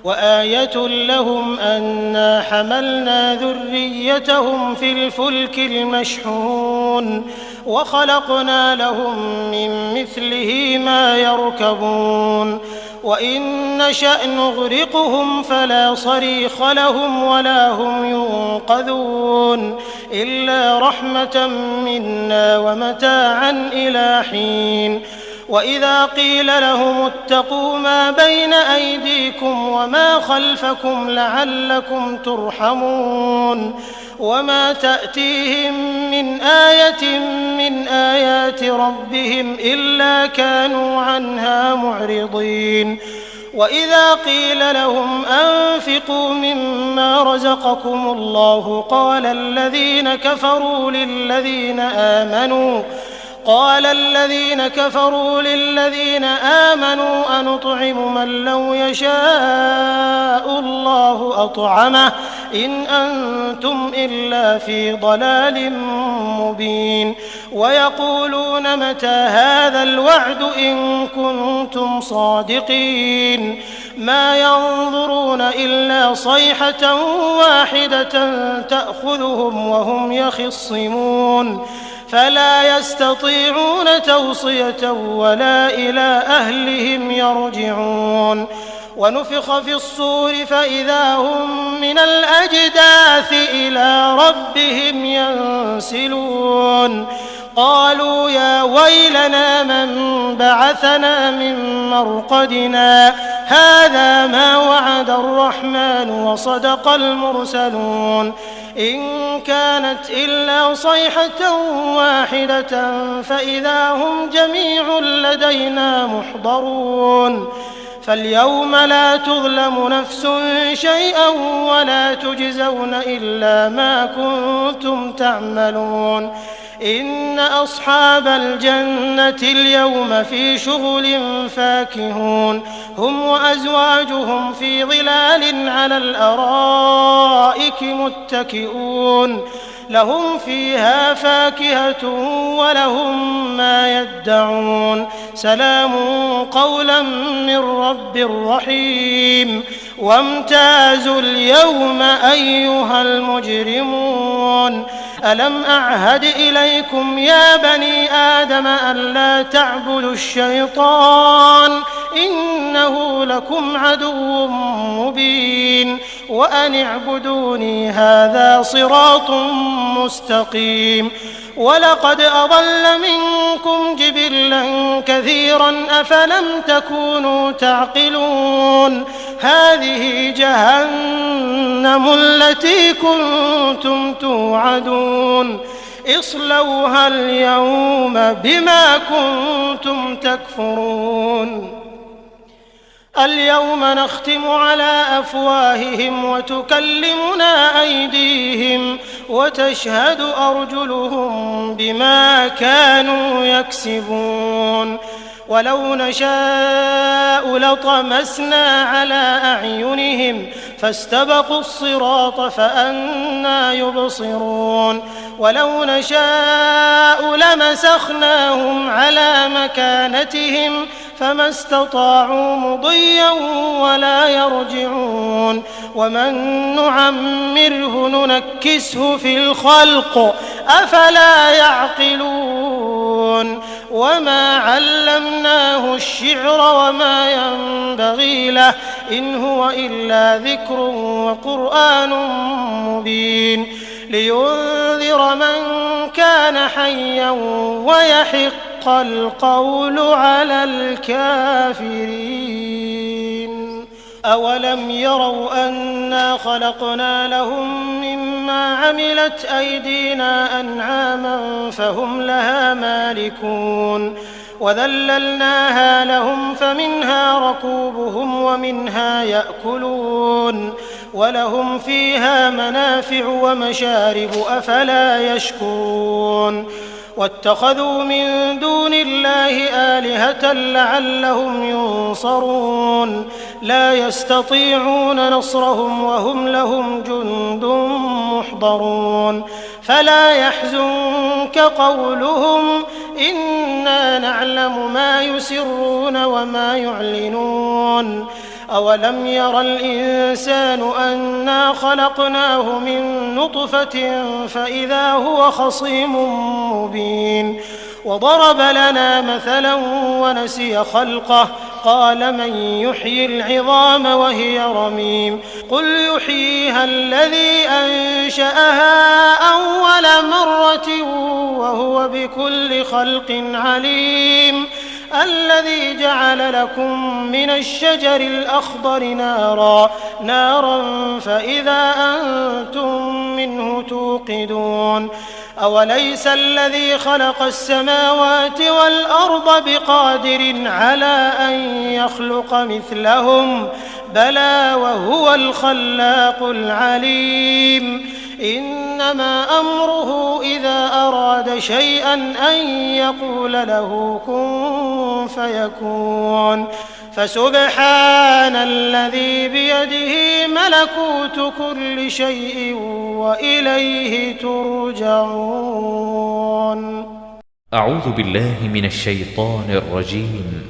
Speaker 2: وآية لهم أنا حملنا ذريتهم في الفلك المشحون وخلقنا لهم من مثله ما يركبون وإن نشأ نغرقهم فلا صريخ لهم ولا هم ينقذون إلا رحمة منا ومتاعا إلى حين وإذا قيل لهم اتقوا ما بين أيديكم وما خلفكم لعلكم ترحمون وما تأتيهم من آية من آيات ربهم إلا كانوا عنها معرضين وإذا قيل لهم أنفقوا مما رزقكم الله قال الذين كفروا للذين آمنوا أنطعم من لو يشاء الله أطعمه إن أنتم إلا في ضلال مبين ويقولون متى هذا الوعد إن كنتم صادقين ما ينظرون إلا صيحة واحدة تأخذهم وهم يخصمون فلا يستطيعون توصية ولا إلى أهلهم يرجعون ونفخ في الصور فإذا هم من الأجداث إلى ربهم ينسلون قالوا يا ويلنا من بعثنا من مرقدنا هذا ما وعد الرحمن وصدق المرسلون إن كانت إلا صيحة واحدة فإذا هم جميع لدينا محضرون فاليوم لا تظلم نفس شيئا ولا تجزون إلا ما كنتم تعملون إن أصحاب الجنة اليوم في شغل فاكهون هم وأزواجهم في ظلال على الأرائك متكئون لهم فيها فاكهة ولهم ما يدعون سلام قولا من رب رحيم وامتازوا اليوم أيها المجرمون ألم أعهد إليكم يا بني آدم ألا تعبدوا الشيطان إنه لكم عدو مبين وأن اعبدوني هذا صراط مستقيم ولقد أضل منكم جبلا كثيرا أفلم تكونوا تعقلون هذه جهنم التي كنتم توعدون اصلوها اليوم بما كنتم تكفرون اليوم نختم على أفواههم وتكلمنا أيديهم وتشهد أرجلهم بما كانوا يكسبون ولو نشاء لطمسنا على أعينهم فاستبقوا الصراط فأنى يبصرون ولو نشاء لمسخناهم على مكانتهم فما استطاعوا مضيا ولا يرجعون ومن نعمره ننكسه في الخلق أفلا يعقلون وما علمناه الشعر وما ينبغي له إن هو إلا ذكر وقرآن مبين لينذر من كان حيا ويحق القول على الكافرين أولم يروا أنا خلقنا لهم مما عملت أيدينا أنعاما فهم لها مالكون وذللناها لهم فمنها ركوبهم ومنها يأكلون ولهم فيها منافع ومشارب أفلا يشكرون واتخذوا من دون الله آلهة لعلهم ينصرون لا يستطيعون نصرهم وهم لهم جند محضرون فلا يحزنك قولهم إنا نعلم ما يسرون وما يعلنون أولم ير الإنسان أنا خلقناه من نطفة فإذا هو خصيم مبين وضرب لنا مثلا ونسي خلقه قال من يحيي العظام وهي رميم قل يحييها الذي أنشأها أول مرة وهو بكل خلق عليم الذي جعل لكم من الشجر الأخضر نارا فإذا أنتم منه توقدون أوليس الذي خلق السماوات والأرض بقادر على أن يخلق مثلهم بلى وهو الخلاق العليم إنما أمره إذا أراد شيئا أن يقول له كن فيكون فسبحان الذي بيده ملكوت كل شيء وإليه ترجعون.
Speaker 1: أعوذ بالله من الشيطان الرجيم.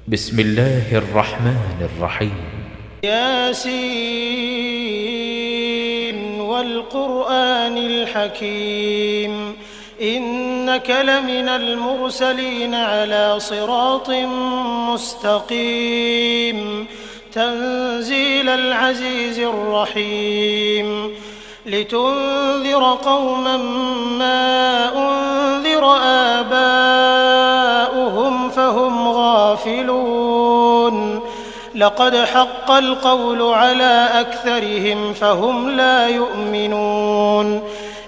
Speaker 1: بسم الله الرحمن الرحيم.
Speaker 2: ياسين والقرآن الحكيم إنك لمن المرسلين على صراط مستقيم تنزيل العزيز الرحيم لتنذر قوما ما أنذر آباؤهم فهم غافلون لقد حق القول على أكثرهم فهم لا يؤمنون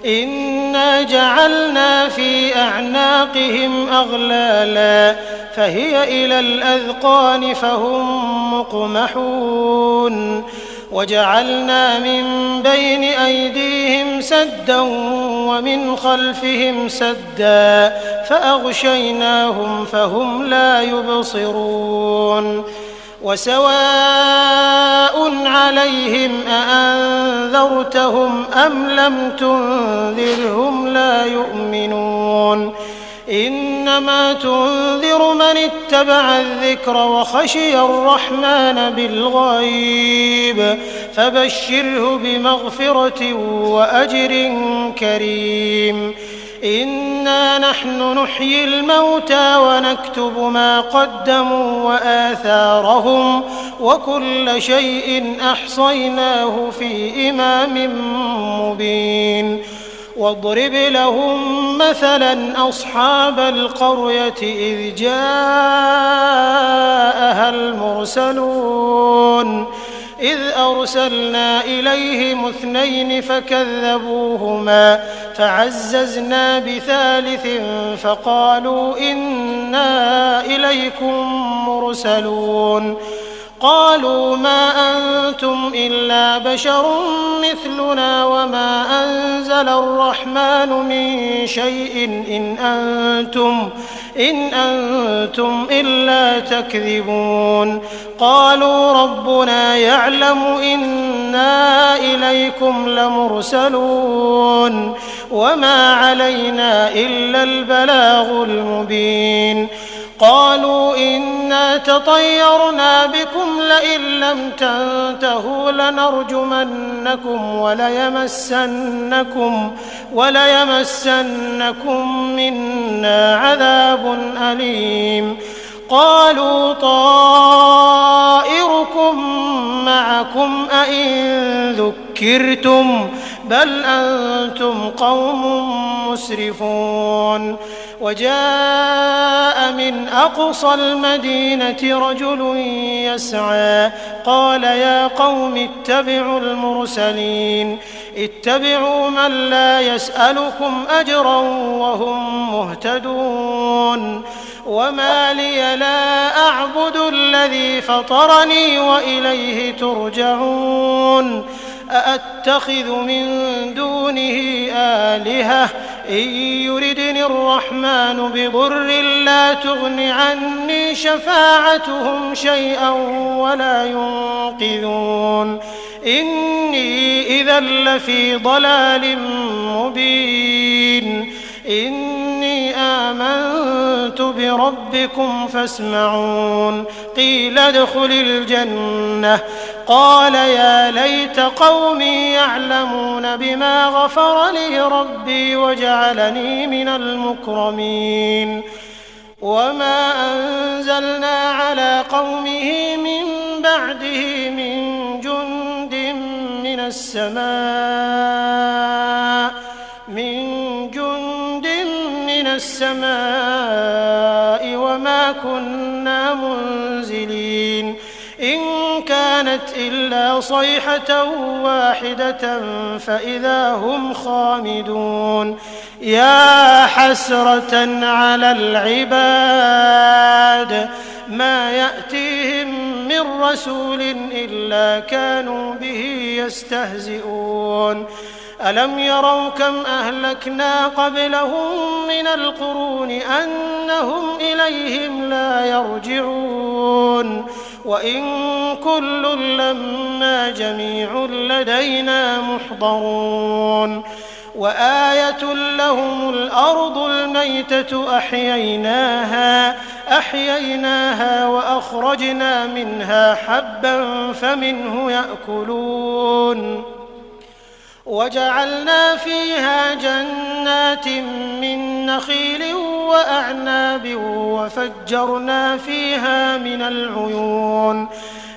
Speaker 2: إنا جعلنا في أعناقهم أغلالا فهي إلى الأذقان فهم مقمحون وجعلنا من بين أيديهم سدا ومن خلفهم سدا فأغشيناهم فهم لا يبصرون وسواء عليهم أأنذرتهم أم لم تنذرهم لا يؤمنون إنما تنذر من اتبع الذكر وخشي الرحمن بالغيب فبشره بمغفرة وأجر كريم إنا نحن نحيي الموتى ونكتب ما قدموا وآثارهم وكل شيء أحصيناه في إمام مبين واضرب لهم مثلا أصحاب القرية إذ جاءها المرسلون إذ أرسلنا إليهم 2 فكذبوهما فعززنا بثالث فقالوا إنا إليكم مرسلون قالوا ما أنتم إلا بشر مثلنا وما أنزل الرحمن من شيء إن أنتم إلا تكذبون قالوا ربنا يعلم إنا إليكم لمرسلون وما علينا إلا البلاغ المبين قالوا إنا تطيرنا بكم لئن لم تنتهوا لنرجمنكم وليمسنكم منا عذاب أليم قالوا طائركم معكم أئن ذكرتم بل أنتم قوم مسرفون وجاء من أقصى المدينة رجل يسعى قال يا قوم اتبعوا المرسلين اتبعوا من لا يسألكم أجرا وهم مهتدون وما لي لا أعبد الذي فطرني وإليه ترجعون أأتخذ من دونه آلهة إن يردني الرحمن بضر لا تغن عني شفاعتهم شيئا ولا ينقذون إني إذا لفي ضلال مبين إني آمنت بربكم فاسمعون قيل ادخل الجنة قال يا ليت قومي يعلمون بما غفر لي ربي وجعلني من المكرمين وما أنزلنا على قومه من بعده من جند من السماء وما كنا منزلين إن كانت إلا صيحة واحدة فإذا هم خامدون يا حسرة على العباد ما يأتيهم من رسول إلا كانوا به يستهزئون ألم يروا كم أهلكنا قبلهم من القرون أنهم إليهم لا يرجعون وإن كل لما جميع لدينا محضرون وآية لهم الأرض الميتة أحييناها وأخرجنا منها حبا فمنه يأكلون وجعلنا فيها جنات من نخيل وأعناب وفجرنا فيها من العيون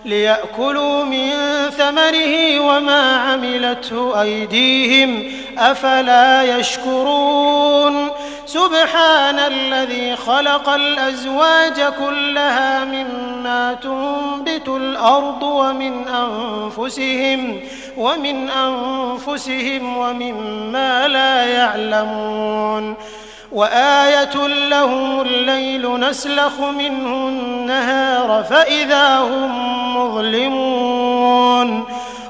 Speaker 2: ليأكلوا من ثمره وما عملته أيديهم أفلا يشكرون سبحان الذي خلق الأزواج كلها مما تنبت الأرض ومن أنفسهم ومما لا يعلمون وآية لهم الليل نسلخ منه النهار فإذا هم مظلمون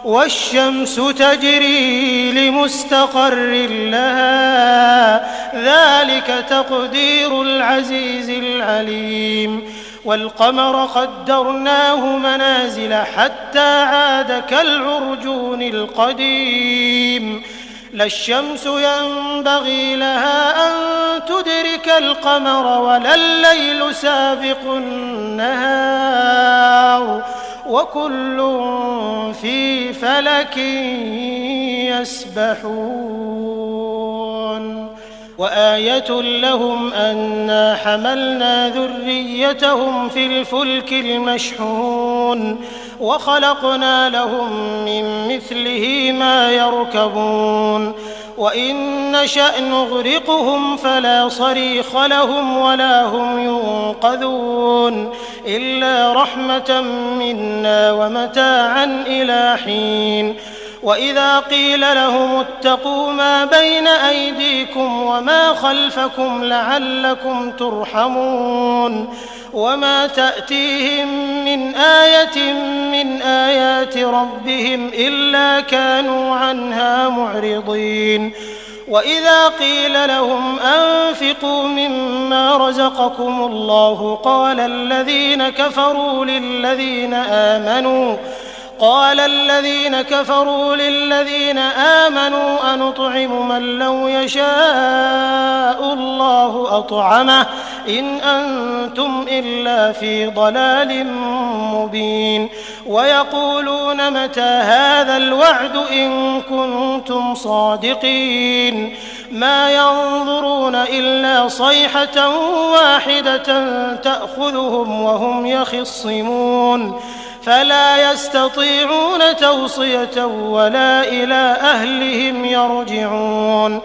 Speaker 2: والشمس تجري لمستقر لها ذلك تقدير العزيز العليم والقمر قدرناه منازل حتى عاد كالعرجون القديم لا الشمس ينبغي لها أن تدرك القمر ولا الليل سابق النهار وكل في فلك يسبحون وآية لهم أنا حملنا ذريتهم في الفلك المشحون وخلقنا لهم من مثله ما يركبون وإن نشأ نغرقهم فلا صريخ لهم ولا هم ينقذون إلا رحمة منا ومتاعا إلى حين وإذا قيل لهم اتقوا ما بين أيديكم وما خلفكم لعلكم ترحمون وما تأتيهم من آية من آيات ربهم إلا كانوا عنها معرضين وإذا قيل لهم أنفقوا مما رزقكم الله قال الذين كفروا للذين آمنوا أنطعم من لو يشاء الله أطعمه إن أنتم إلا في ضلال مبين ويقولون متى هذا الوعد إن كنتم صادقين ما ينظرون إلا صيحة واحدة تأخذهم وهم يخصمون فلا يستطيعون توصية ولا إلى أهلهم يرجعون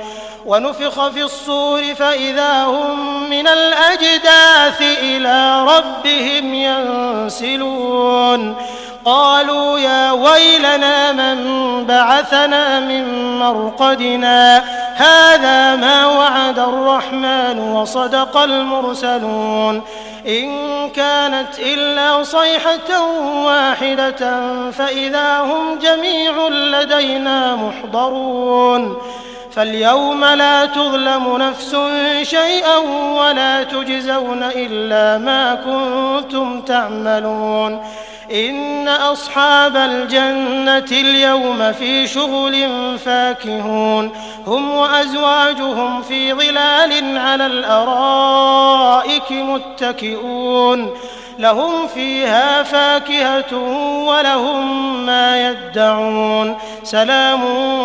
Speaker 2: ونفخ في الصور فإذا هم من الأجداث إلى ربهم ينسلون قالوا يا ويلنا من بعثنا من مرقدنا هذا ما وعد الرحمن وصدق المرسلون إن كانت إلا صيحة واحدة فإذا هم جميع لدينا محضرون فاليوم لا تظلم نفس شيئا ولا تجزون إلا ما كنتم تعملون إن أصحاب الجنة اليوم في شغل فاكهون هم وأزواجهم في ظلال على الأرائك متكئون لهم فيها فاكهة ولهم ما يدعون سلام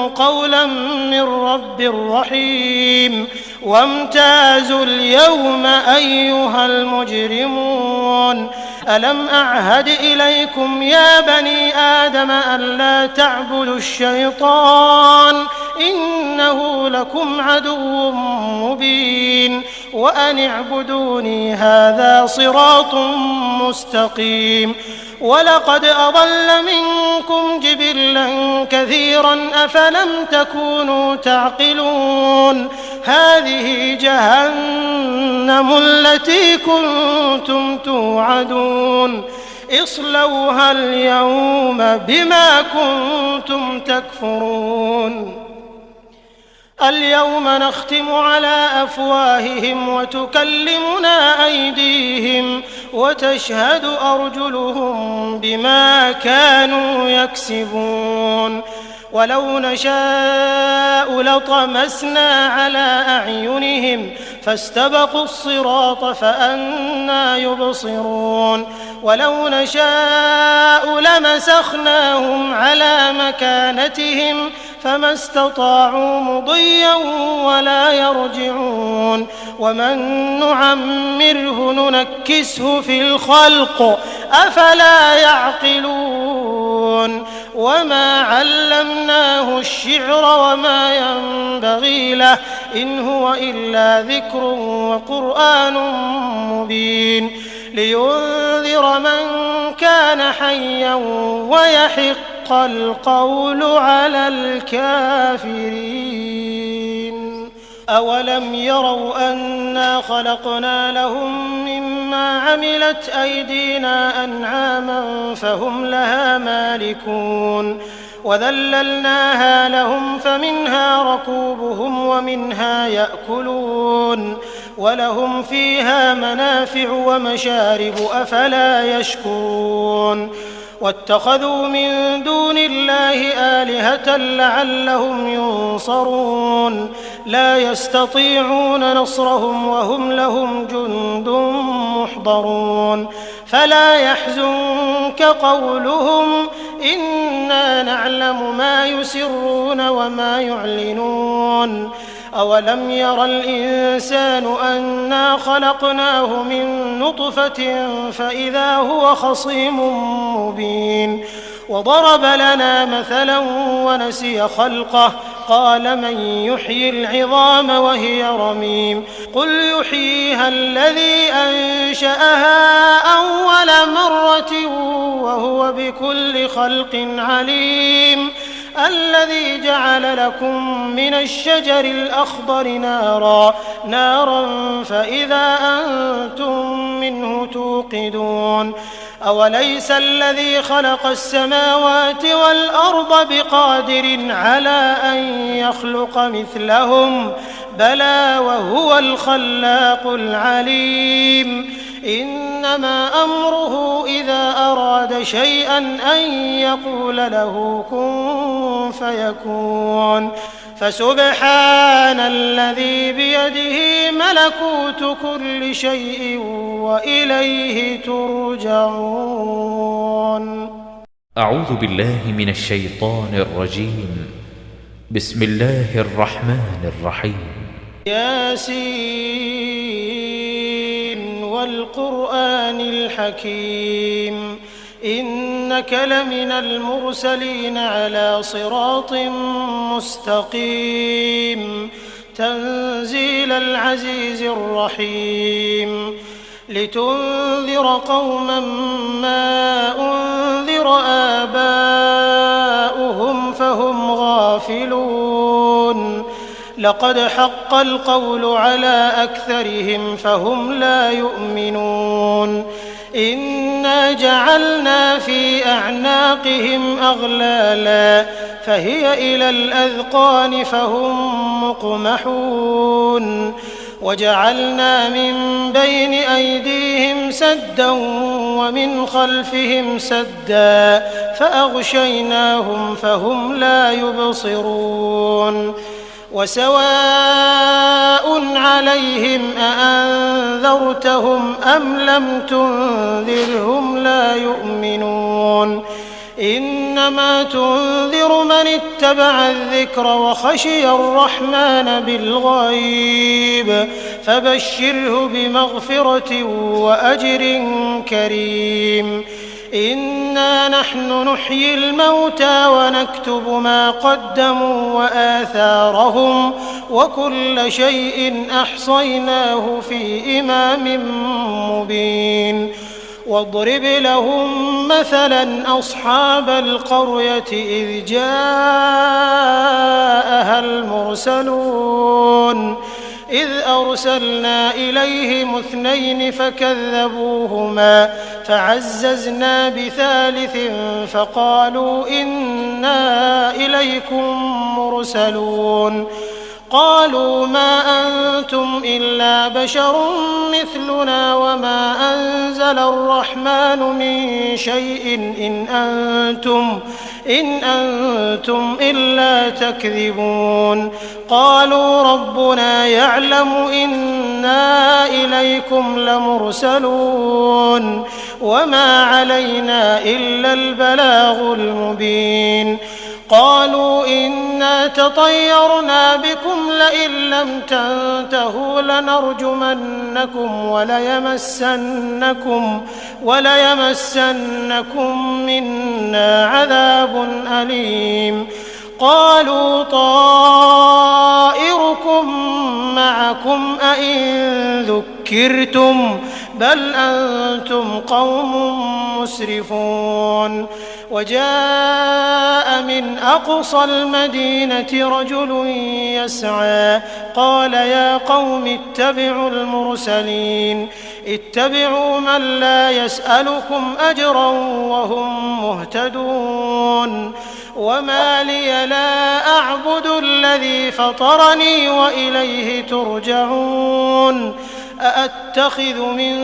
Speaker 2: قولا من رب رحيم وامتازوا اليوم أيها المجرمون ألم أعهد إليكم يا بني آدم ألا تعبدوا الشيطان إنه لكم عدو مبين وأن اعبدوني هذا صراط مستقيم ولقد أضل منكم جبلا كثيرا أفلم تكونوا تعقلون هذه جهنم التي كنتم توعدون اصلوها اليوم بما كنتم تكفرون اليوم نختم على أفواههم وتكلمنا أيديهم وتشهد أرجلهم بما كانوا يكسبون ولو نشاء لطمسنا على أعينهم فاستبقوا الصراط فأنى يبصرون ولو نشاء لمسخناهم على مكانتهم فما استطاعوا مضيا ولا يرجعون ومن نعمره ننكسه في الخلق أفلا يعقلون وما علمناه الشعر وما ينبغي له إن هو إلا ذكر وقرآن مبين لينذر من كان حيا ويحق القول على الكافرين. أولم يروا أنا خلقنا لهم مما عملت أيدينا أنعاما فهم لها مالكون وذللناها لهم فمنها ركوبهم ومنها يأكلون ولهم فيها منافع ومشارب أفلا يشكرون واتخذوا من دون الله آلهة لعلهم ينصرون لا يستطيعون نصرهم وهم لهم جند محضرون فلا يحزنك قولهم إنا نعلم ما يسرون وما يعلنون أولم ير الإنسان أنا خلقناه من نطفة فإذا هو خصيم مبين وضرب لنا مثلا ونسي خلقه قال من يحيي العظام وهي رميم قل يحييها الذي أنشأها أول مرة وهو بكل خلق عليم الذي جعل لكم من الشجر الأخضر نارا فإذا أنتم منه توقدون أوليس الذي خلق السماوات والأرض بقادر على أن يخلق مثلهم بلى وهو الخلاق العليم إنما أمره إذا أراد شيئا أن يقول له كن فيكون فسبحان الذي بيده ملكوت كل شيء وإليه ترجعون.
Speaker 1: أعوذ بالله من الشيطان الرجيم. بسم الله الرحمن الرحيم.
Speaker 2: ياسين والقرآن الحكيم إنك لمن المرسلين على صراط مستقيم تنزيل العزيز الرحيم لتنذر قوما ما أنذر آباؤهم فهم غافلون لقد حق القول على أكثرهم فهم لا يؤمنون إنا جعلنا في أعناقهم أغلالا فهي إلى الأذقان فهم مقمحون وجعلنا من بين أيديهم سدا ومن خلفهم سدا فأغشيناهم فهم لا يبصرون وسواء عليهم أأنذرتهم أم لم تنذرهم لا يؤمنون إنما تنذر من اتبع الذكر وخشي الرحمن بالغيب فبشره بمغفرة وأجر كريم إنا نحن نحيي الموتى ونكتب ما قدموا وآثارهم وكل شيء أحصيناه في إمام مبين واضرب لهم مثلا أصحاب القرية إذ جاءها المرسلون إذ أرسلنا إليهم 2 فكذبوهما فعززنا بثالث فقالوا إنا إليكم مرسلون قالوا ما أنتم إلا بشر مثلنا وما أنزل الرحمن من شيء إن أنتم إلا تكذبون قالوا ربنا يعلم إنا إليكم لمرسلون وما علينا إلا البلاغ المبين قالوا إنا تطيرنا بكم لئن لم تنتهوا لنرجمنكم وليمسنكم منا عذاب أليم قالوا طائركم معكم أئن ذكرتم بل أنتم قوم مسرفون وجاء من أقصى المدينة رجل يسعى قال يا قوم اتبعوا المرسلين اتبعوا من لا يسألكم أجرا وهم مهتدون وما لي لا أعبد الذي فطرني وإليه ترجعون أأتخذ من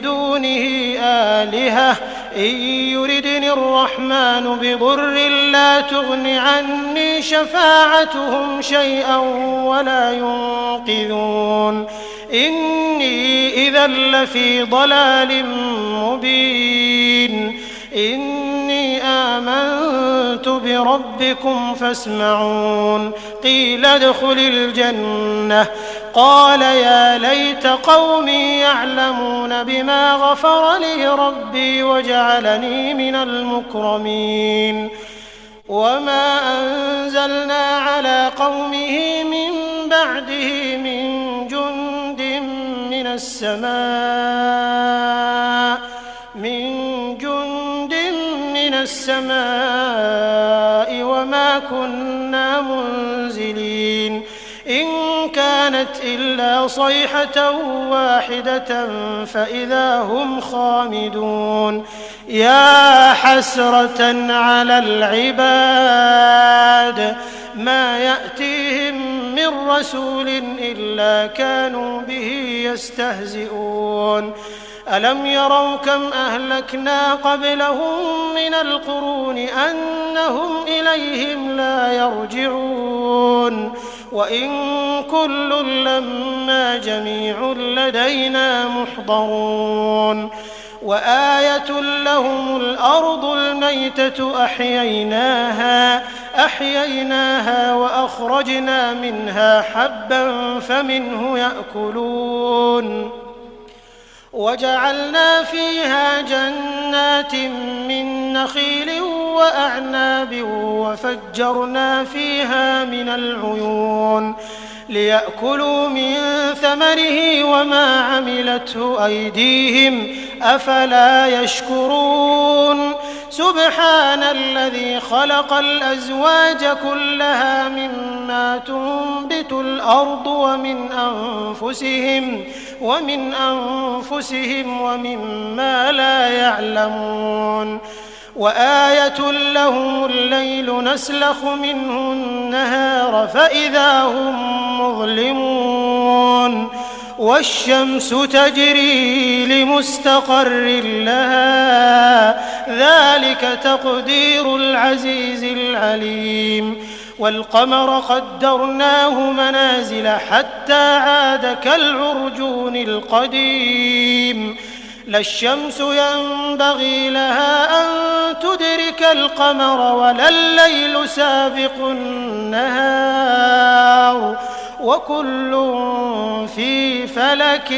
Speaker 2: دونه آلهة إن يردني الرحمن بضر لا تغن عني شفاعتهم شيئا ولا ينقذون إني إذا لفي ضلال مبين إني آمنت بربكم فاسمعون قيل ادخل الجنة قال يا ليت قومي يعلمون بما غفر لي ربي وجعلني من المكرمين وما أنزلنا على قومه من بعده من جند من السماء وما كنا منزلين إن كانت إلا صيحة واحدة فإذا هم خامدون يا حسرة على العباد ما يأتيهم من رسول إلا كانوا به يستهزئون ألم يروا كم أهلكنا قبلهم من القرون أنهم إليهم لا يرجعون وإن كل لما جميع لدينا محضرون وآية لهم الأرض الميتة أحييناها وأخرجنا منها حبا فمنه يأكلون وجعلنا فيها جنات من نخيل وأعناب وفجرنا فيها من العيون ليأكلوا من ثمره وما عملته أيديهم أفلا يشكرون سبحان الذي خلق الأزواج كلها مما تنبت الأرض ومن أنفسهم ومما لا يعلمون وآية لهم الليل نسلخ منه النهار فإذا هم مظلمون والشمس تجري لمستقر لها ذلك تقدير العزيز العليم والقمر قدرناه منازل حتى عاد كالعرجون القديم لا الشمس ينبغي لها أن تدرك القمر ولا الليل سابق النهار وكل في فلك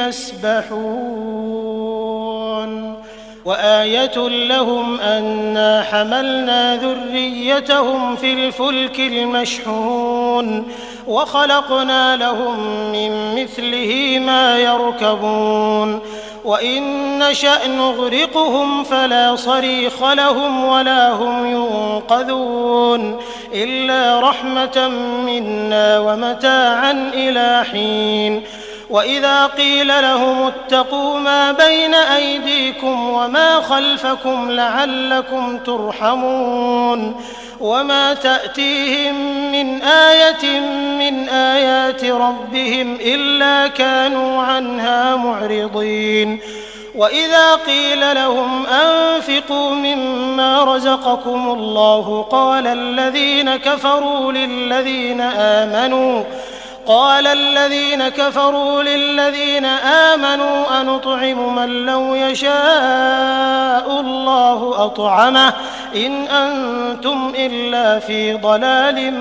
Speaker 2: يسبحون وآية لهم أنا حملنا ذريتهم في الفلك المشحون وخلقنا لهم من مثله ما يركبون وإن نشأ نغرقهم فلا صريخ لهم ولا هم ينقذون إلا رحمة منا ومتاعا إلى حين وإذا قيل لهم اتقوا ما بين أيديكم وما خلفكم لعلكم ترحمون وما تأتيهم من آية من آيات ربهم إلا كانوا عنها معرضين وإذا قيل لهم أنفقوا مما رزقكم الله قال الذين قال الذين كفروا للذين آمنوا أنطعم من لو يشاء الله أطعمه إن أنتم إلا في ضلال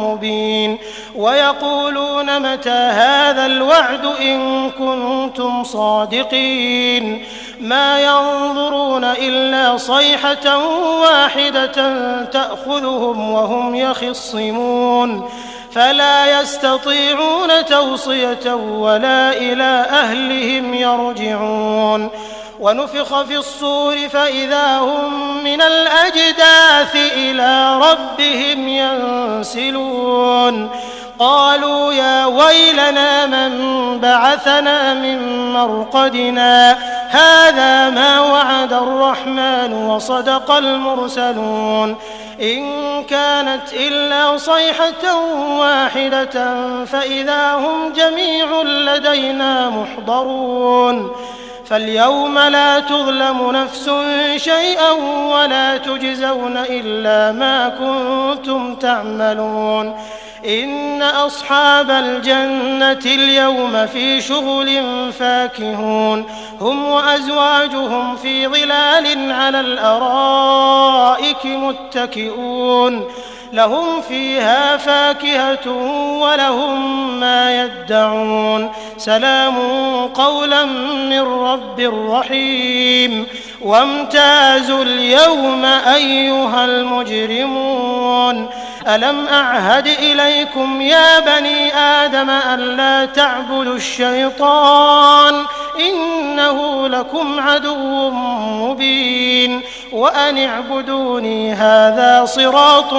Speaker 2: مبين ويقولون متى هذا الوعد إن كنتم صادقين ما ينظرون إلا صيحة واحدة تأخذهم وهم يخصمون فلا يستطيعون توصية ولا إلى أهلهم يرجعون ونفخ في الصور فإذا هم من الأجداث إلى ربهم ينسلون قالوا يا ويلنا من بعثنا من مرقدنا هذا ما وعد الرحمن وصدق المرسلون إن كانت إلا صيحة واحدة فإذا هم جميع لدينا محضرون فاليوم لا تظلم نفس شيئا ولا تجزون إلا ما كنتم تعملون إن أصحاب الجنة اليوم في شغل فاكهون هم وأزواجهم في ظلال على الأرائك متكئون لهم فيها فاكهة ولهم ما يدعون سلام قولا من رب رحيم وامتازوا اليوم أيها المجرمون ألم أعهد إليكم يا بني آدم ألا تعبدوا الشيطان إنه لكم عدو مبين وأن اعبدوني هذا صراط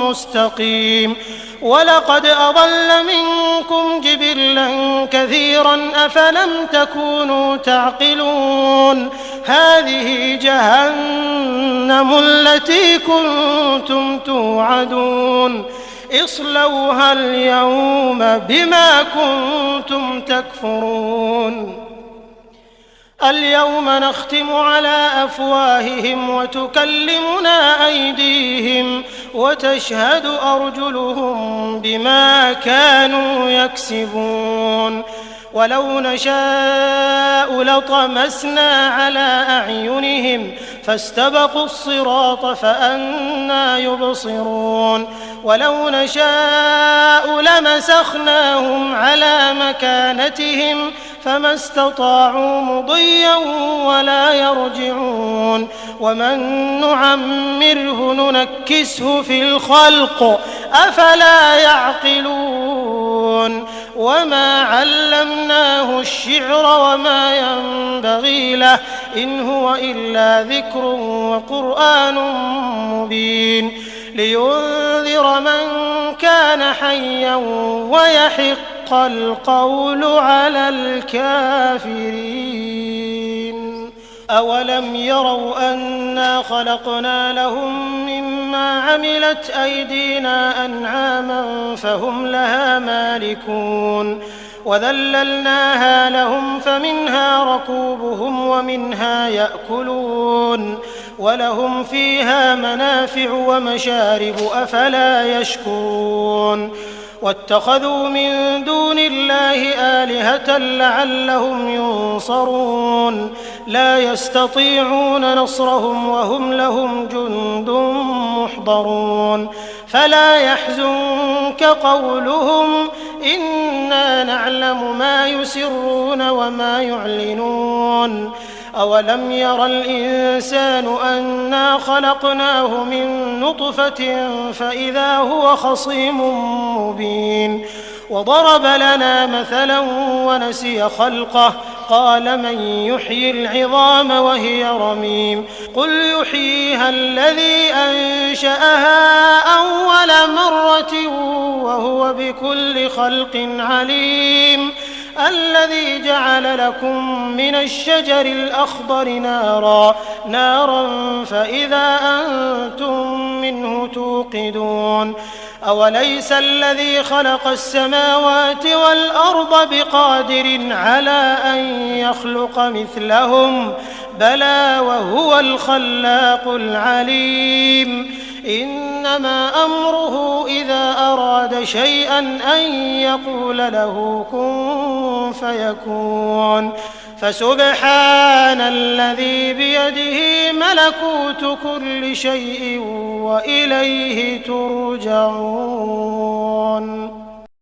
Speaker 2: مستقيم ولقد أضل منكم جبلا كثيرا أفلم تكونوا تعقلون هذه جهنم التي كنتم توعدون اصلوها اليوم بما كنتم تكفرون اليوم نختم على أفواههم وتكلمنا أيديهم وتشهد أرجلهم بما كانوا يكسبون ولو نشاء لطمسنا على أعينهم فاستبقوا الصراط فأنى يبصرون ولو نشاء لمسخناهم على مكانتهم فما استطاعوا مضيا ولا يرجعون ومن نعمره ننكسه في الخلق أفلا يعقلون وما علمناه الشعر وما ينبغي له إن هو إلا ذكر وقرآن مبين لينذر من كان حيا ويحق القول على الكافرين أولم يروا أنا خلقنا لهم مما عملت أيدينا أنعاما فهم لها مالكون وذللناها لهم فمنها ركوبهم ومنها يأكلون ولهم فيها منافع ومشارب أفلا يشكرون واتخذوا من دون الله آلهة لعلهم ينصرون لا يستطيعون نصرهم وهم لهم جند محضرون فلا يحزنك قولهم إنا نعلم ما يسرون وما يعلنون أولم ير الإنسان أنا خلقناه من نطفة فإذا هو خصيم مبين وضرب لنا مثلا ونسي خلقه قال من يحيي العظام وهي رميم قل يحييها الذي أنشأها أول مرة وهو بكل خلق عليم الذي جعل لكم من الشجر الأخضر نارا فإذا أنتم منه توقدون أوليس الذي خلق السماوات والأرض بقادر على أن يخلق مثلهم بلى وهو الخلاق العليم إنما أمره إذا أراد شيئا أن يقول له كن فيكون فسبحان الذي بيده ملكوت كل شيء وإليه ترجعون